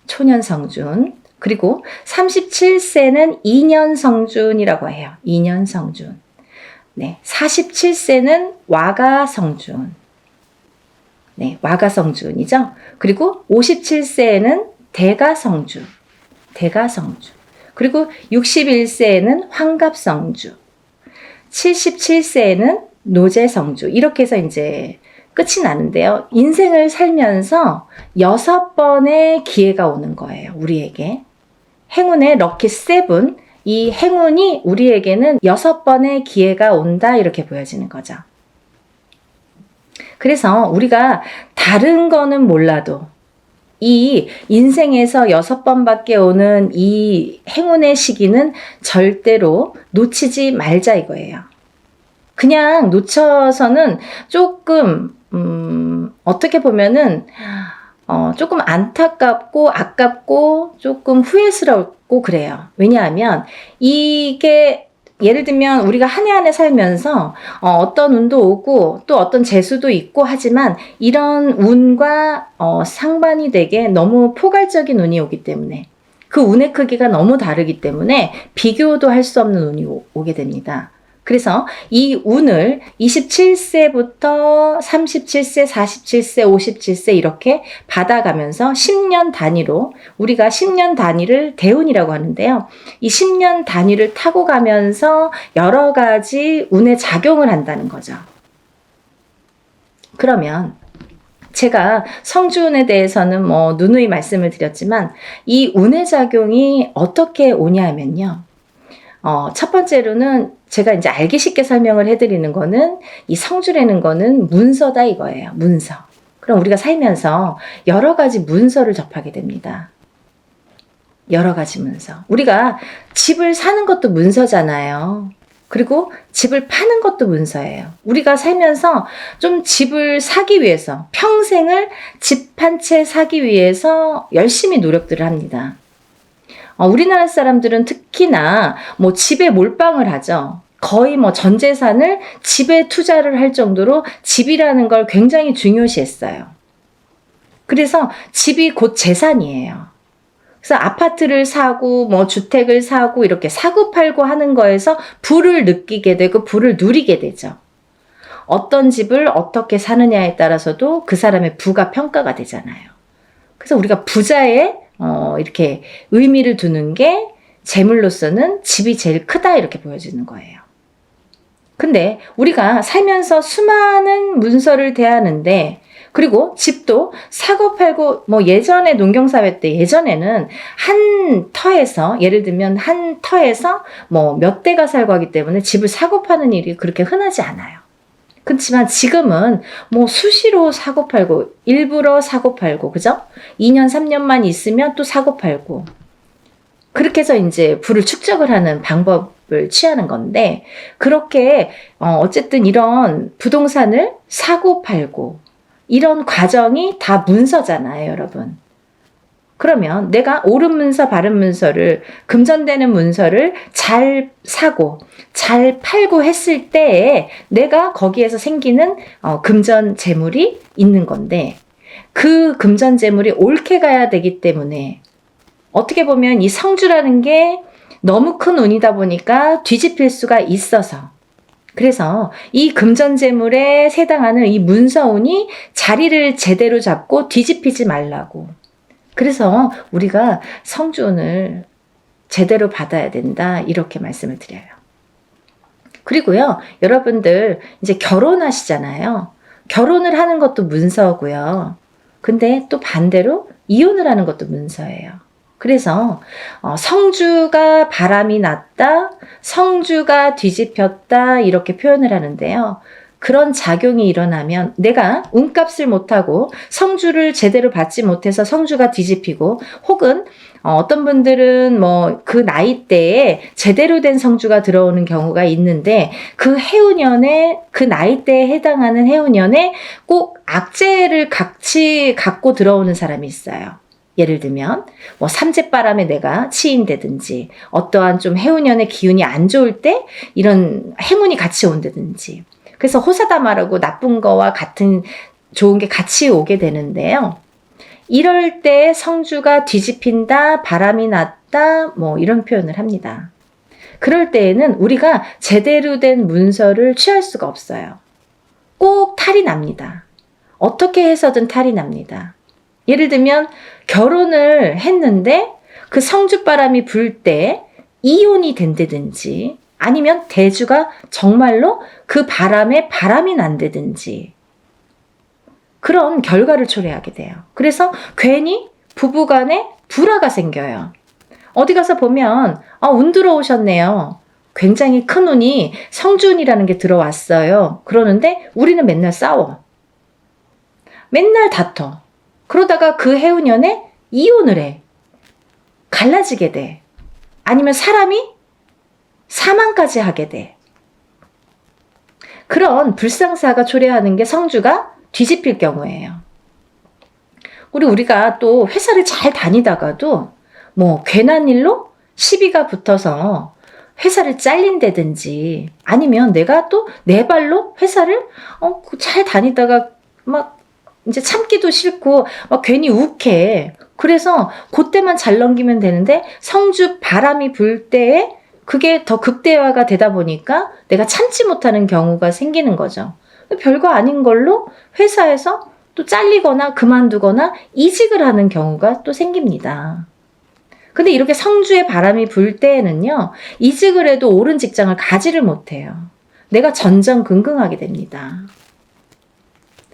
초년성준. 그리고 37세는 2년성준이라고 해요. 2년성준. 네, 47세는 와가성준. 네, 와가성준이죠. 그리고 57세에는 대가성준. 대가성준. 그리고 61세에는 환갑성주. 77세에는 노제성주. 이렇게 해서 이제 끝이 나는데요. 인생을 살면서 6번의 기회가 오는 거예요. 우리에게. 행운의 럭키 7. 이 행운이 우리에게는 6번의 기회가 온다. 이렇게 보여지는 거죠. 그래서 우리가 다른 거는 몰라도 이 인생에서 6번밖에 오는 이 행운의 시기는 절대로 놓치지 말자 이거예요. 그냥 놓쳐서는 조금 어떻게 보면은 조금 안타깝고 아깝고 조금 후회스럽고 그래요. 왜냐하면 이게 예를 들면 우리가 한 해 한 해 살면서 어떤 운도 오고 또 어떤 재수도 있고 하지만 이런 운과 상반이 되게 너무 포괄적인 운이 오기 때문에 그 운의 크기가 너무 다르기 때문에 비교도 할 수 없는 운이 오게 됩니다. 그래서 이 운을 27세부터 37세, 47세, 57세 이렇게 받아가면서 10년 단위로 우리가 10년 단위를 대운이라고 하는데요. 이 10년 단위를 타고 가면서 여러 가지 운에 작용을 한다는 거죠. 그러면 제가 성주운에 대해서는 뭐 누누이 말씀을 드렸지만 이 운의 작용이 어떻게 오냐면요. 첫 번째로는 제가 이제 알기 쉽게 설명을 해드리는 거는 이 성주라는 거는 문서다 이거예요. 문서. 그럼 우리가 살면서 여러 가지 문서를 접하게 됩니다. 여러 가지 문서. 우리가 집을 사는 것도 문서잖아요. 그리고 집을 파는 것도 문서예요. 우리가 살면서 좀 집을 사기 위해서 평생을 집 한 채 사기 위해서 열심히 노력들을 합니다. 우리나라 사람들은 특히나 뭐 집에 몰빵을 하죠. 거의 뭐 전 재산을 집에 투자를 할 정도로 집이라는 걸 굉장히 중요시했어요. 그래서 집이 곧 재산이에요. 그래서 아파트를 사고 뭐 주택을 사고 이렇게 사고 팔고 하는 거에서 부를 느끼게 되고 부를 누리게 되죠. 어떤 집을 어떻게 사느냐에 따라서도 그 사람의 부가 평가가 되잖아요. 그래서 우리가 부자에 이렇게 의미를 두는 게 재물로서는 집이 제일 크다 이렇게 보여지는 거예요. 근데 우리가 살면서 수많은 문서를 대하는데 그리고 집도 사고 팔고 뭐 예전에 농경사회 때 예전에는 한 터에서 예를 들면 한 터에서 뭐 몇 대가 살고 하기 때문에 집을 사고 파는 일이 그렇게 흔하지 않아요. 그렇지만 지금은 뭐 수시로 사고 팔고 일부러 사고 팔고 그죠? 2년 3년만 있으면 또 사고 팔고 그렇게 해서 이제 부를 축적을 하는 방법을 취하는 건데 그렇게 어쨌든 이런 부동산을 사고 팔고 이런 과정이 다 문서잖아요, 여러분. 그러면 내가 옳은 문서, 바른 문서를 금전되는 문서를 잘 사고 잘 팔고 했을 때에 내가 거기에서 생기는 금전 재물이 있는 건데 그 금전 재물이 옳게 가야 되기 때문에 어떻게 보면 이 성주라는 게 너무 큰 운이다 보니까 뒤집힐 수가 있어서 그래서 이 금전재물에 해당하는 이 문서운이 자리를 제대로 잡고 뒤집히지 말라고. 그래서 우리가 성주운을 제대로 받아야 된다 이렇게 말씀을 드려요. 그리고요, 여러분들 이제 결혼하시잖아요. 결혼을 하는 것도 문서고요. 근데 또 반대로 이혼을 하는 것도 문서예요. 그래서 성주가 바람이 났다, 성주가 뒤집혔다 이렇게 표현을 하는데요. 그런 작용이 일어나면 내가 운값을 못하고 성주를 제대로 받지 못해서 성주가 뒤집히고 혹은 어떤 분들은 뭐 그 나이대에 제대로 된 성주가 들어오는 경우가 있는데 그 해운년에 그 나이대에 해당하는 해운년에 꼭 악재를 같이 갖고 들어오는 사람이 있어요. 예를 들면 뭐 삼재바람에 내가 치인다든지 어떠한 좀 해운년의 기운이 안 좋을 때 이런 행운이 같이 온다든지 그래서 호사다마라고 나쁜 거와 같은 좋은 게 같이 오게 되는데요. 이럴 때 성주가 뒤집힌다, 바람이 났다 뭐 이런 표현을 합니다. 그럴 때에는 우리가 제대로 된 문서를 취할 수가 없어요. 꼭 탈이 납니다. 어떻게 해서든 탈이 납니다. 예를 들면 결혼을 했는데 그 성주바람이 불 때 이혼이 된다든지 아니면 대주가 정말로 그 바람에 바람이 난다든지 그런 결과를 초래하게 돼요. 그래서 괜히 부부간에 불화가 생겨요. 어디 가서 보면 운 들어오셨네요. 굉장히 큰 운이 성주운이라는 게 들어왔어요. 그러는데 우리는 맨날 싸워. 맨날 다퉈. 그러다가 그 해운년에 이혼을 해. 갈라지게 돼. 아니면 사람이 사망까지 하게 돼. 그런 불상사가 초래하는 게 성주가 뒤집힐 경우예요. 우리가 또 회사를 잘 다니다가도 뭐 괜한 일로 시비가 붙어서 회사를 잘린다든지 아니면 내가 또 내 발로 회사를 잘 다니다가 막 이제 참기도 싫고 막 괜히 욱해. 그래서 그때만 잘 넘기면 되는데 성주 바람이 불 때에 그게 더 극대화가 되다 보니까 내가 참지 못하는 경우가 생기는 거죠. 별거 아닌 걸로 회사에서 또 잘리거나 그만두거나 이직을 하는 경우가 또 생깁니다. 근데 이렇게 성주의 바람이 불 때에는요, 이직을 해도 옳은 직장을 가지를 못해요. 내가 전전긍긍하게 됩니다.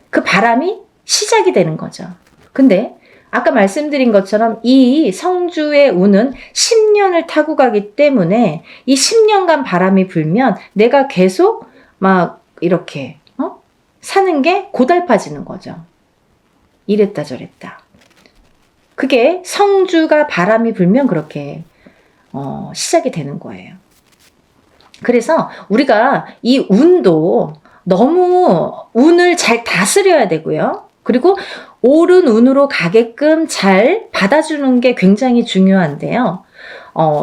그 바람이 시작이 되는 거죠. 근데 아까 말씀드린 것처럼 이 성주의 운은 10년을 타고 가기 때문에 이 10년간 바람이 불면 내가 계속 막 이렇게 사는 게 고달파지는 거죠. 이랬다 저랬다. 그게 성주가 바람이 불면 그렇게 시작이 되는 거예요. 그래서 우리가 이 운도 너무 운을 잘 다스려야 되고요. 그리고 옳은 운으로 가게끔 잘 받아주는 게 굉장히 중요한데요.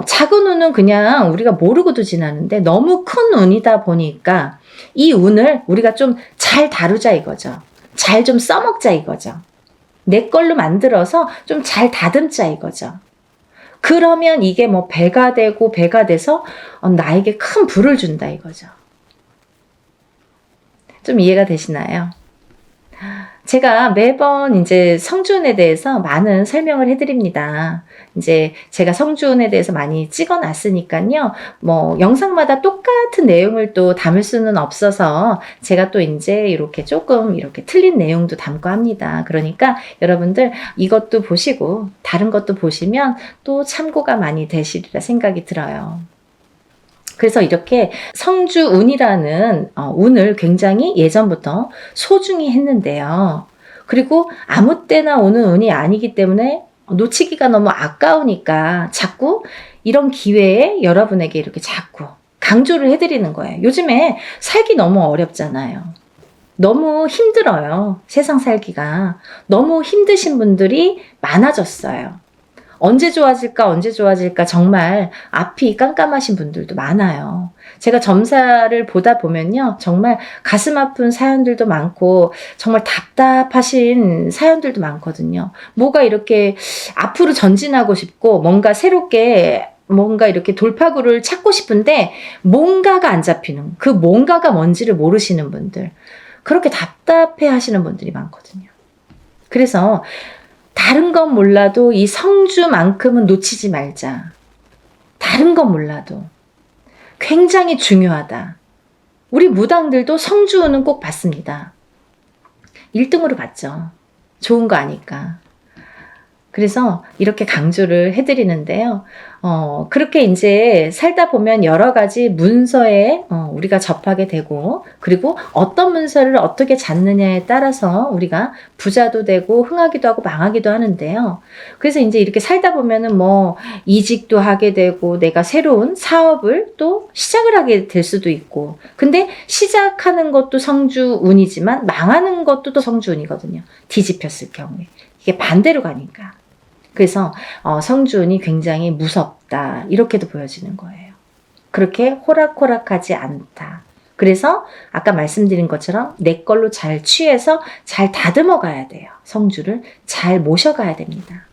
작은 운은 그냥 우리가 모르고도 지나는데 너무 큰 운이다 보니까 이 운을 우리가 좀 잘 다루자 이거죠. 잘 좀 써먹자 이거죠. 내 걸로 만들어서 좀 잘 다듬자 이거죠. 그러면 이게 뭐 배가 되고 배가 돼서 나에게 큰 부를 준다 이거죠. 좀 이해가 되시나요? 제가 매번 이제 성주운에 대해서 많은 설명을 해드립니다. 이제 제가 성주운에 대해서 많이 찍어놨으니까요. 뭐 영상마다 똑같은 내용을 또 담을 수는 없어서 제가 또 이제 이렇게 조금 이렇게 틀린 내용도 담고 합니다. 그러니까 여러분들 이것도 보시고 다른 것도 보시면 또 참고가 많이 되시리라 생각이 들어요. 그래서 이렇게 성주운이라는 운을 굉장히 예전부터 소중히 했는데요. 그리고 아무 때나 오는 운이 아니기 때문에 놓치기가 너무 아까우니까 자꾸 이런 기회에 여러분에게 이렇게 자꾸 강조를 해드리는 거예요. 요즘에 살기 너무 어렵잖아요. 너무 힘들어요. 세상 살기가. 너무 힘드신 분들이 많아졌어요. 언제 좋아질까 언제 좋아질까 정말 앞이 깜깜하신 분들도 많아요. 제가 점사를 보다 보면요. 정말 가슴 아픈 사연들도 많고 정말 답답하신 사연들도 많거든요. 뭐가 이렇게 앞으로 전진하고 싶고 뭔가 새롭게 뭔가 이렇게 돌파구를 찾고 싶은데 뭔가가 안 잡히는 그 뭔가가 뭔지를 모르시는 분들 그렇게 답답해 하시는 분들이 많거든요. 그래서 다른 건 몰라도 이 성주만큼은 놓치지 말자. 다른 건 몰라도 굉장히 중요하다. 우리 무당들도 성주운은 꼭 받습니다. 1등으로 받죠. 좋은 거 아니까. 그래서 이렇게 강조를 해드리는데요. 그렇게 이제 살다 보면 여러 가지 문서에 우리가 접하게 되고, 그리고 어떤 문서를 어떻게 잡느냐에 따라서 우리가 부자도 되고, 흥하기도 하고, 망하기도 하는데요. 그래서 이제 이렇게 살다 보면은 뭐, 이직도 하게 되고, 내가 새로운 사업을 또 시작을 하게 될 수도 있고, 근데 시작하는 것도 성주운이지만, 망하는 것도 또 성주운이거든요. 뒤집혔을 경우에. 이게 반대로 가니까. 그래서 성주운이 굉장히 무섭다 이렇게도 보여지는 거예요. 그렇게 호락호락하지 않다. 그래서 아까 말씀드린 것처럼 내 걸로 잘 취해서 잘 다듬어 가야 돼요. 성주를 잘 모셔가야 됩니다.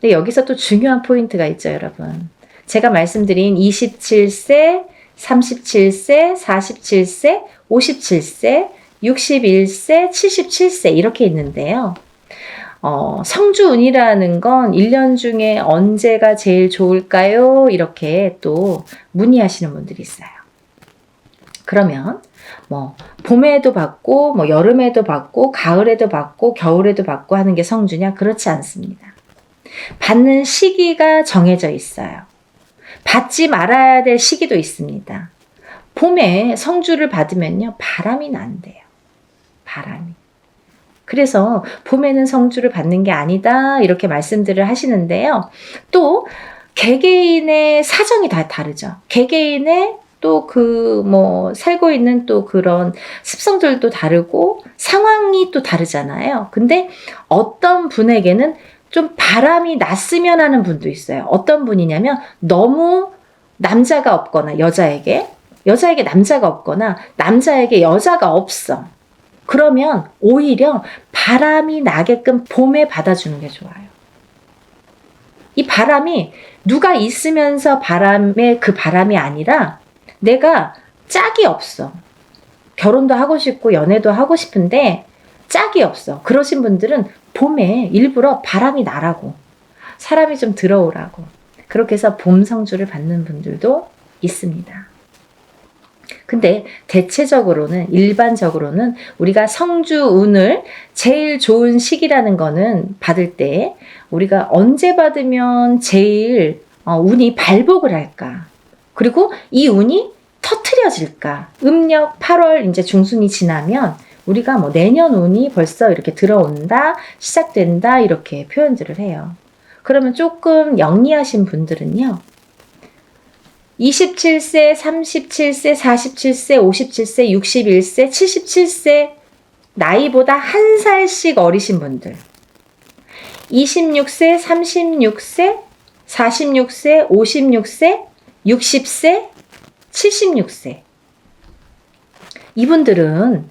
근데 여기서 또 중요한 포인트가 있죠, 여러분. 제가 말씀드린 27세, 37세, 47세, 57세, 61세, 77세 이렇게 있는데요. 성주운이라는 건 1년 중에 언제가 제일 좋을까요? 이렇게 또 문의하시는 분들이 있어요. 그러면 뭐 봄에도 받고 뭐 여름에도 받고 가을에도 받고 겨울에도 받고 하는 게 성주냐? 그렇지 않습니다. 받는 시기가 정해져 있어요. 받지 말아야 될 시기도 있습니다. 봄에 성주를 받으면요. 바람이 난대요. 바람이. 그래서 봄에는 성주를 받는 게 아니다 이렇게 말씀들을 하시는데요. 또 개개인의 사정이 다 다르죠. 개개인의 또 그 뭐 살고 있는 또 그런 습성들도 다르고 상황이 또 다르잖아요. 근데 어떤 분에게는 좀 바람이 났으면 하는 분도 있어요. 어떤 분이냐면 너무 남자가 없거나 여자에게 남자가 없거나 남자에게 여자가 없어. 그러면 오히려 바람이 나게끔 봄에 받아주는 게 좋아요. 이 바람이 누가 있으면서 바람의 그 바람이 아니라 내가 짝이 없어. 결혼도 하고 싶고 연애도 하고 싶은데 짝이 없어. 그러신 분들은 봄에 일부러 바람이 나라고 사람이 좀 들어오라고 그렇게 해서 봄 성주를 받는 분들도 있습니다. 근데 대체적으로는 일반적으로는 우리가 성주운을 제일 좋은 시기라는 거는 받을 때 우리가 언제 받으면 제일 운이 발복을 할까? 그리고 이 운이 터트려질까? 음력 8월 이제 중순이 지나면 우리가 뭐 내년 운이 벌써 이렇게 들어온다, 시작된다 이렇게 표현들을 해요. 그러면 조금 영리하신 분들은요. 27세, 37세, 47세, 57세, 61세, 77세 나이보다 한 살씩 어리신 분들 26세, 36세, 46세, 56세, 60세, 76세 이분들은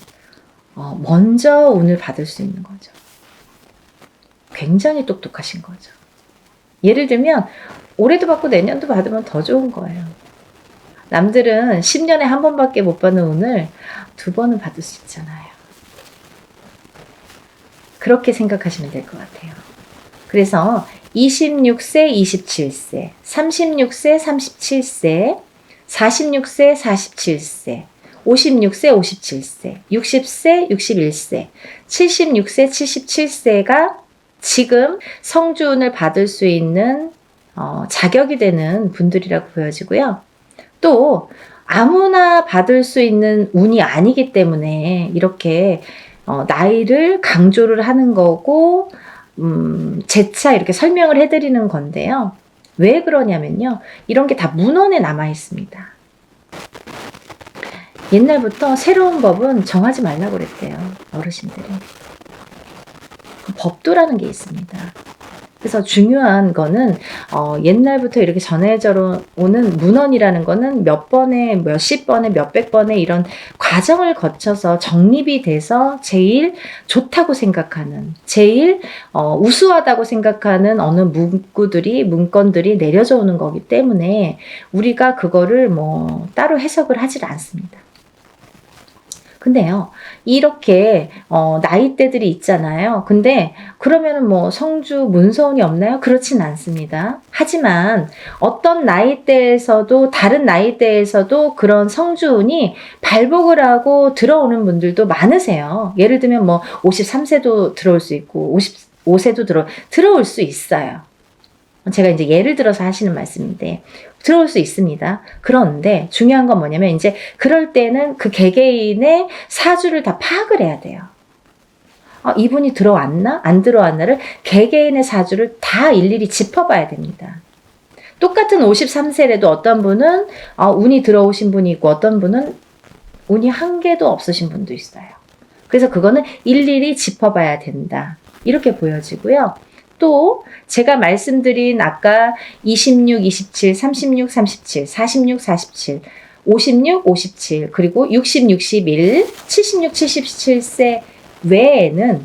먼저 운을 받을 수 있는 거죠. 굉장히 똑똑하신 거죠. 예를 들면 올해도 받고 내년도 받으면 더 좋은 거예요. 남들은 10년에 한 번밖에 못 받는 운을 2번은 받을 수 있잖아요. 그렇게 생각하시면 될 것 같아요. 그래서 26세, 27세, 36세, 37세, 46세, 47세, 56세, 57세, 60세, 61세, 76세, 77세가 지금 성주운을 받을 수 있는 자격이 되는 분들이라고 보여지고요. 또 아무나 받을 수 있는 운이 아니기 때문에 이렇게 나이를 강조를 하는 거고 재차 이렇게 설명을 해드리는 건데요. 왜 그러냐면요. 이런 게 다 문헌에 남아 있습니다. 옛날부터 새로운 법은 정하지 말라고 그랬대요. 어르신들이. 법도라는 게 있습니다. 그래서 중요한 거는 옛날부터 이렇게 전해져 오는 문헌이라는 거는 몇 번에 몇십 번에 몇백 번에 이런 과정을 거쳐서 정립이 돼서 제일 좋다고 생각하는, 제일 우수하다고 생각하는 어느 문건들이 내려져 오는 거기 때문에 우리가 그거를 뭐 따로 해석을 하질 않습니다. 근데요, 이렇게 나이대들이 있잖아요. 근데 그러면은 뭐 성주 문서운이 없나요? 그렇진 않습니다. 하지만 어떤 나이대에서도 다른 나이대에서도 그런 성주운이 발복을 하고 들어오는 분들도 많으세요. 예를 들면 뭐 53세도 들어올 수 있고 55세도 들어올 수 있어요. 제가 이제 예를 들어서 하시는 말씀인데 들어올 수 있습니다. 그런데 중요한 건 뭐냐면 이제 그럴 때는 그 개개인의 사주를 다 파악을 해야 돼요. 이분이 들어왔나? 안 들어왔나를 개개인의 사주를 다 일일이 짚어봐야 됩니다. 똑같은 53세라도 어떤 분은 운이 들어오신 분이 있고 어떤 분은 운이 한 개도 없으신 분도 있어요. 그래서 그거는 일일이 짚어봐야 된다. 이렇게 보여지고요. 또 제가 말씀드린 아까 26, 27, 36, 37, 46, 47, 56, 57 그리고 60, 61, 76, 77세 외에는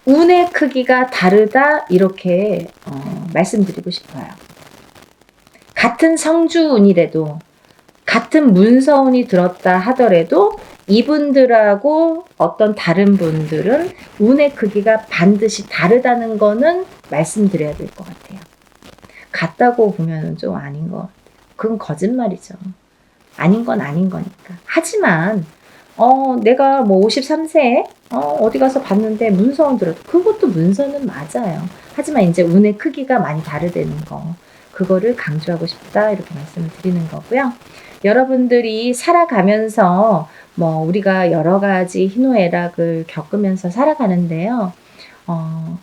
운의 크기가 다르다 이렇게 말씀드리고 싶어요. 같은 성주운이라도 같은 문서운이 들었다 하더라도 이분들하고 어떤 다른 분들은 운의 크기가 반드시 다르다는 거는 말씀드려야 될 것 같아요. 같다고 보면 좀 아닌 것 같아요. 그건 거짓말이죠. 아닌 건 아닌 거니까. 하지만 내가 뭐 53세에 어디 가서 봤는데 문서운 들었다. 그것도 문서는 맞아요. 하지만 이제 운의 크기가 많이 다르다는 거. 그거를 강조하고 싶다 이렇게 말씀을 드리는 거고요. 여러분들이 살아가면서 뭐 우리가 여러 가지 희노애락을 겪으면서 살아가는데요.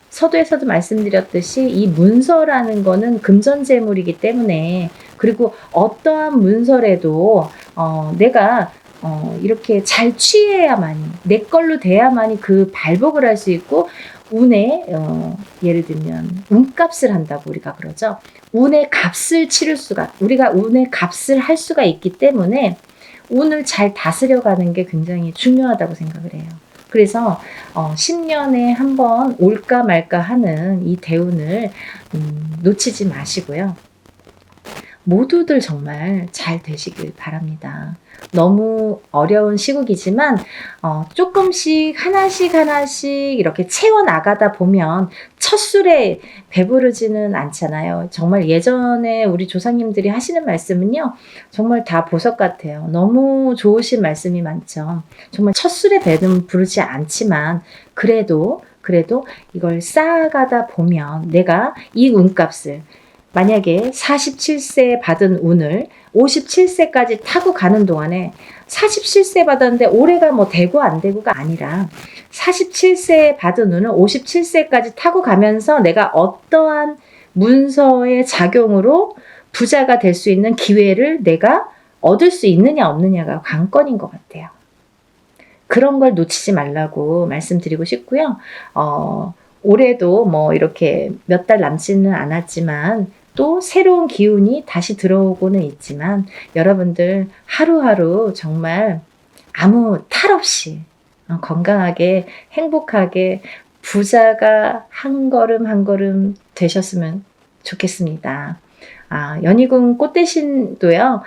서두에서도 말씀드렸듯이 이 문서라는 거는 금전재물이기 때문에 그리고 어떠한 문서라도 내가 이렇게 잘 취해야만이 내 걸로 돼야만이 그 발복을 할 수 있고 운에 예를 들면 운값을 한다고 우리가 그러죠. 운의 값을 치를 수가 우리가 운의 값을 할 수가 있기 때문에 운을 잘 다스려가는 게 굉장히 중요하다고 생각을 해요. 그래서 10년에 한 번 올까 말까 하는 이 대운을 놓치지 마시고요. 모두들 정말 잘 되시길 바랍니다. 너무 어려운 시국이지만 조금씩 하나씩 이렇게 채워나가다 보면 첫 술에 배부르지는 않잖아요. 정말 예전에 우리 조상님들이 하시는 말씀은요. 정말 다 보석 같아요. 너무 좋으신 말씀이 많죠. 정말 첫 술에 배는 부르지 않지만 그래도 이걸 쌓아가다 보면 내가 이 운값을 만약에 47세에 받은 운을 57세까지 타고 가는 동안에 47세 받았는데 올해가 뭐 되고 안 되고가 아니라 47세에 받은 운을 57세까지 타고 가면서 내가 어떠한 문서의 작용으로 부자가 될 수 있는 기회를 내가 얻을 수 있느냐 없느냐가 관건인 것 같아요. 그런 걸 놓치지 말라고 말씀드리고 싶고요. 올해도 뭐 이렇게 몇 달 남지는 않았지만 또 새로운 기운이 다시 들어오고는 있지만 여러분들 하루하루 정말 아무 탈 없이 건강하게 행복하게 부자가 한 걸음 한 걸음 되셨으면 좋겠습니다. 연희군 꽃대신도요,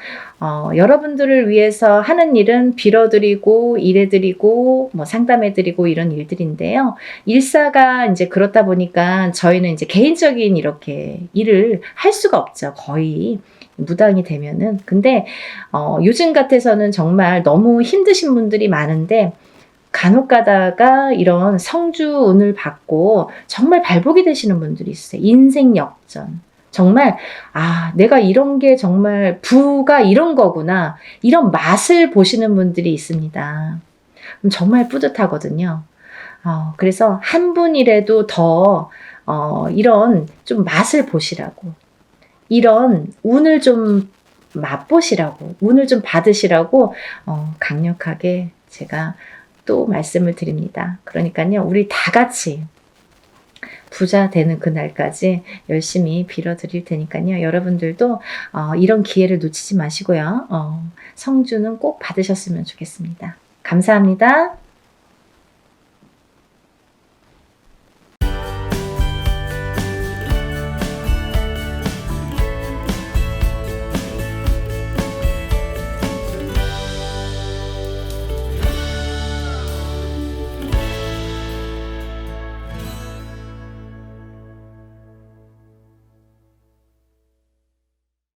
여러분들을 위해서 하는 일은 빌어드리고, 일해드리고, 뭐 상담해드리고 이런 일들인데요. 일사가 이제 그렇다 보니까 저희는 이제 개인적인 이렇게 일을 할 수가 없죠. 거의 무당이 되면은. 근데, 요즘 같아서는 정말 너무 힘드신 분들이 많은데, 간혹 가다가 이런 성주운을 받고 정말 발복이 되시는 분들이 있어요. 인생 역전. 정말, 내가 이런 게 정말 부가 이런 거구나. 이런 맛을 보시는 분들이 있습니다. 정말 뿌듯하거든요. 그래서 한 분이라도 더, 이런 좀 맛을 보시라고. 이런 운을 좀 맛보시라고. 운을 좀 받으시라고, 강력하게 제가 또 말씀을 드립니다. 그러니까요, 우리 다 같이 부자 되는 그날까지 열심히 빌어드릴 테니까요. 여러분들도 이런 기회를 놓치지 마시고요. 성주는 꼭 받으셨으면 좋겠습니다. 감사합니다.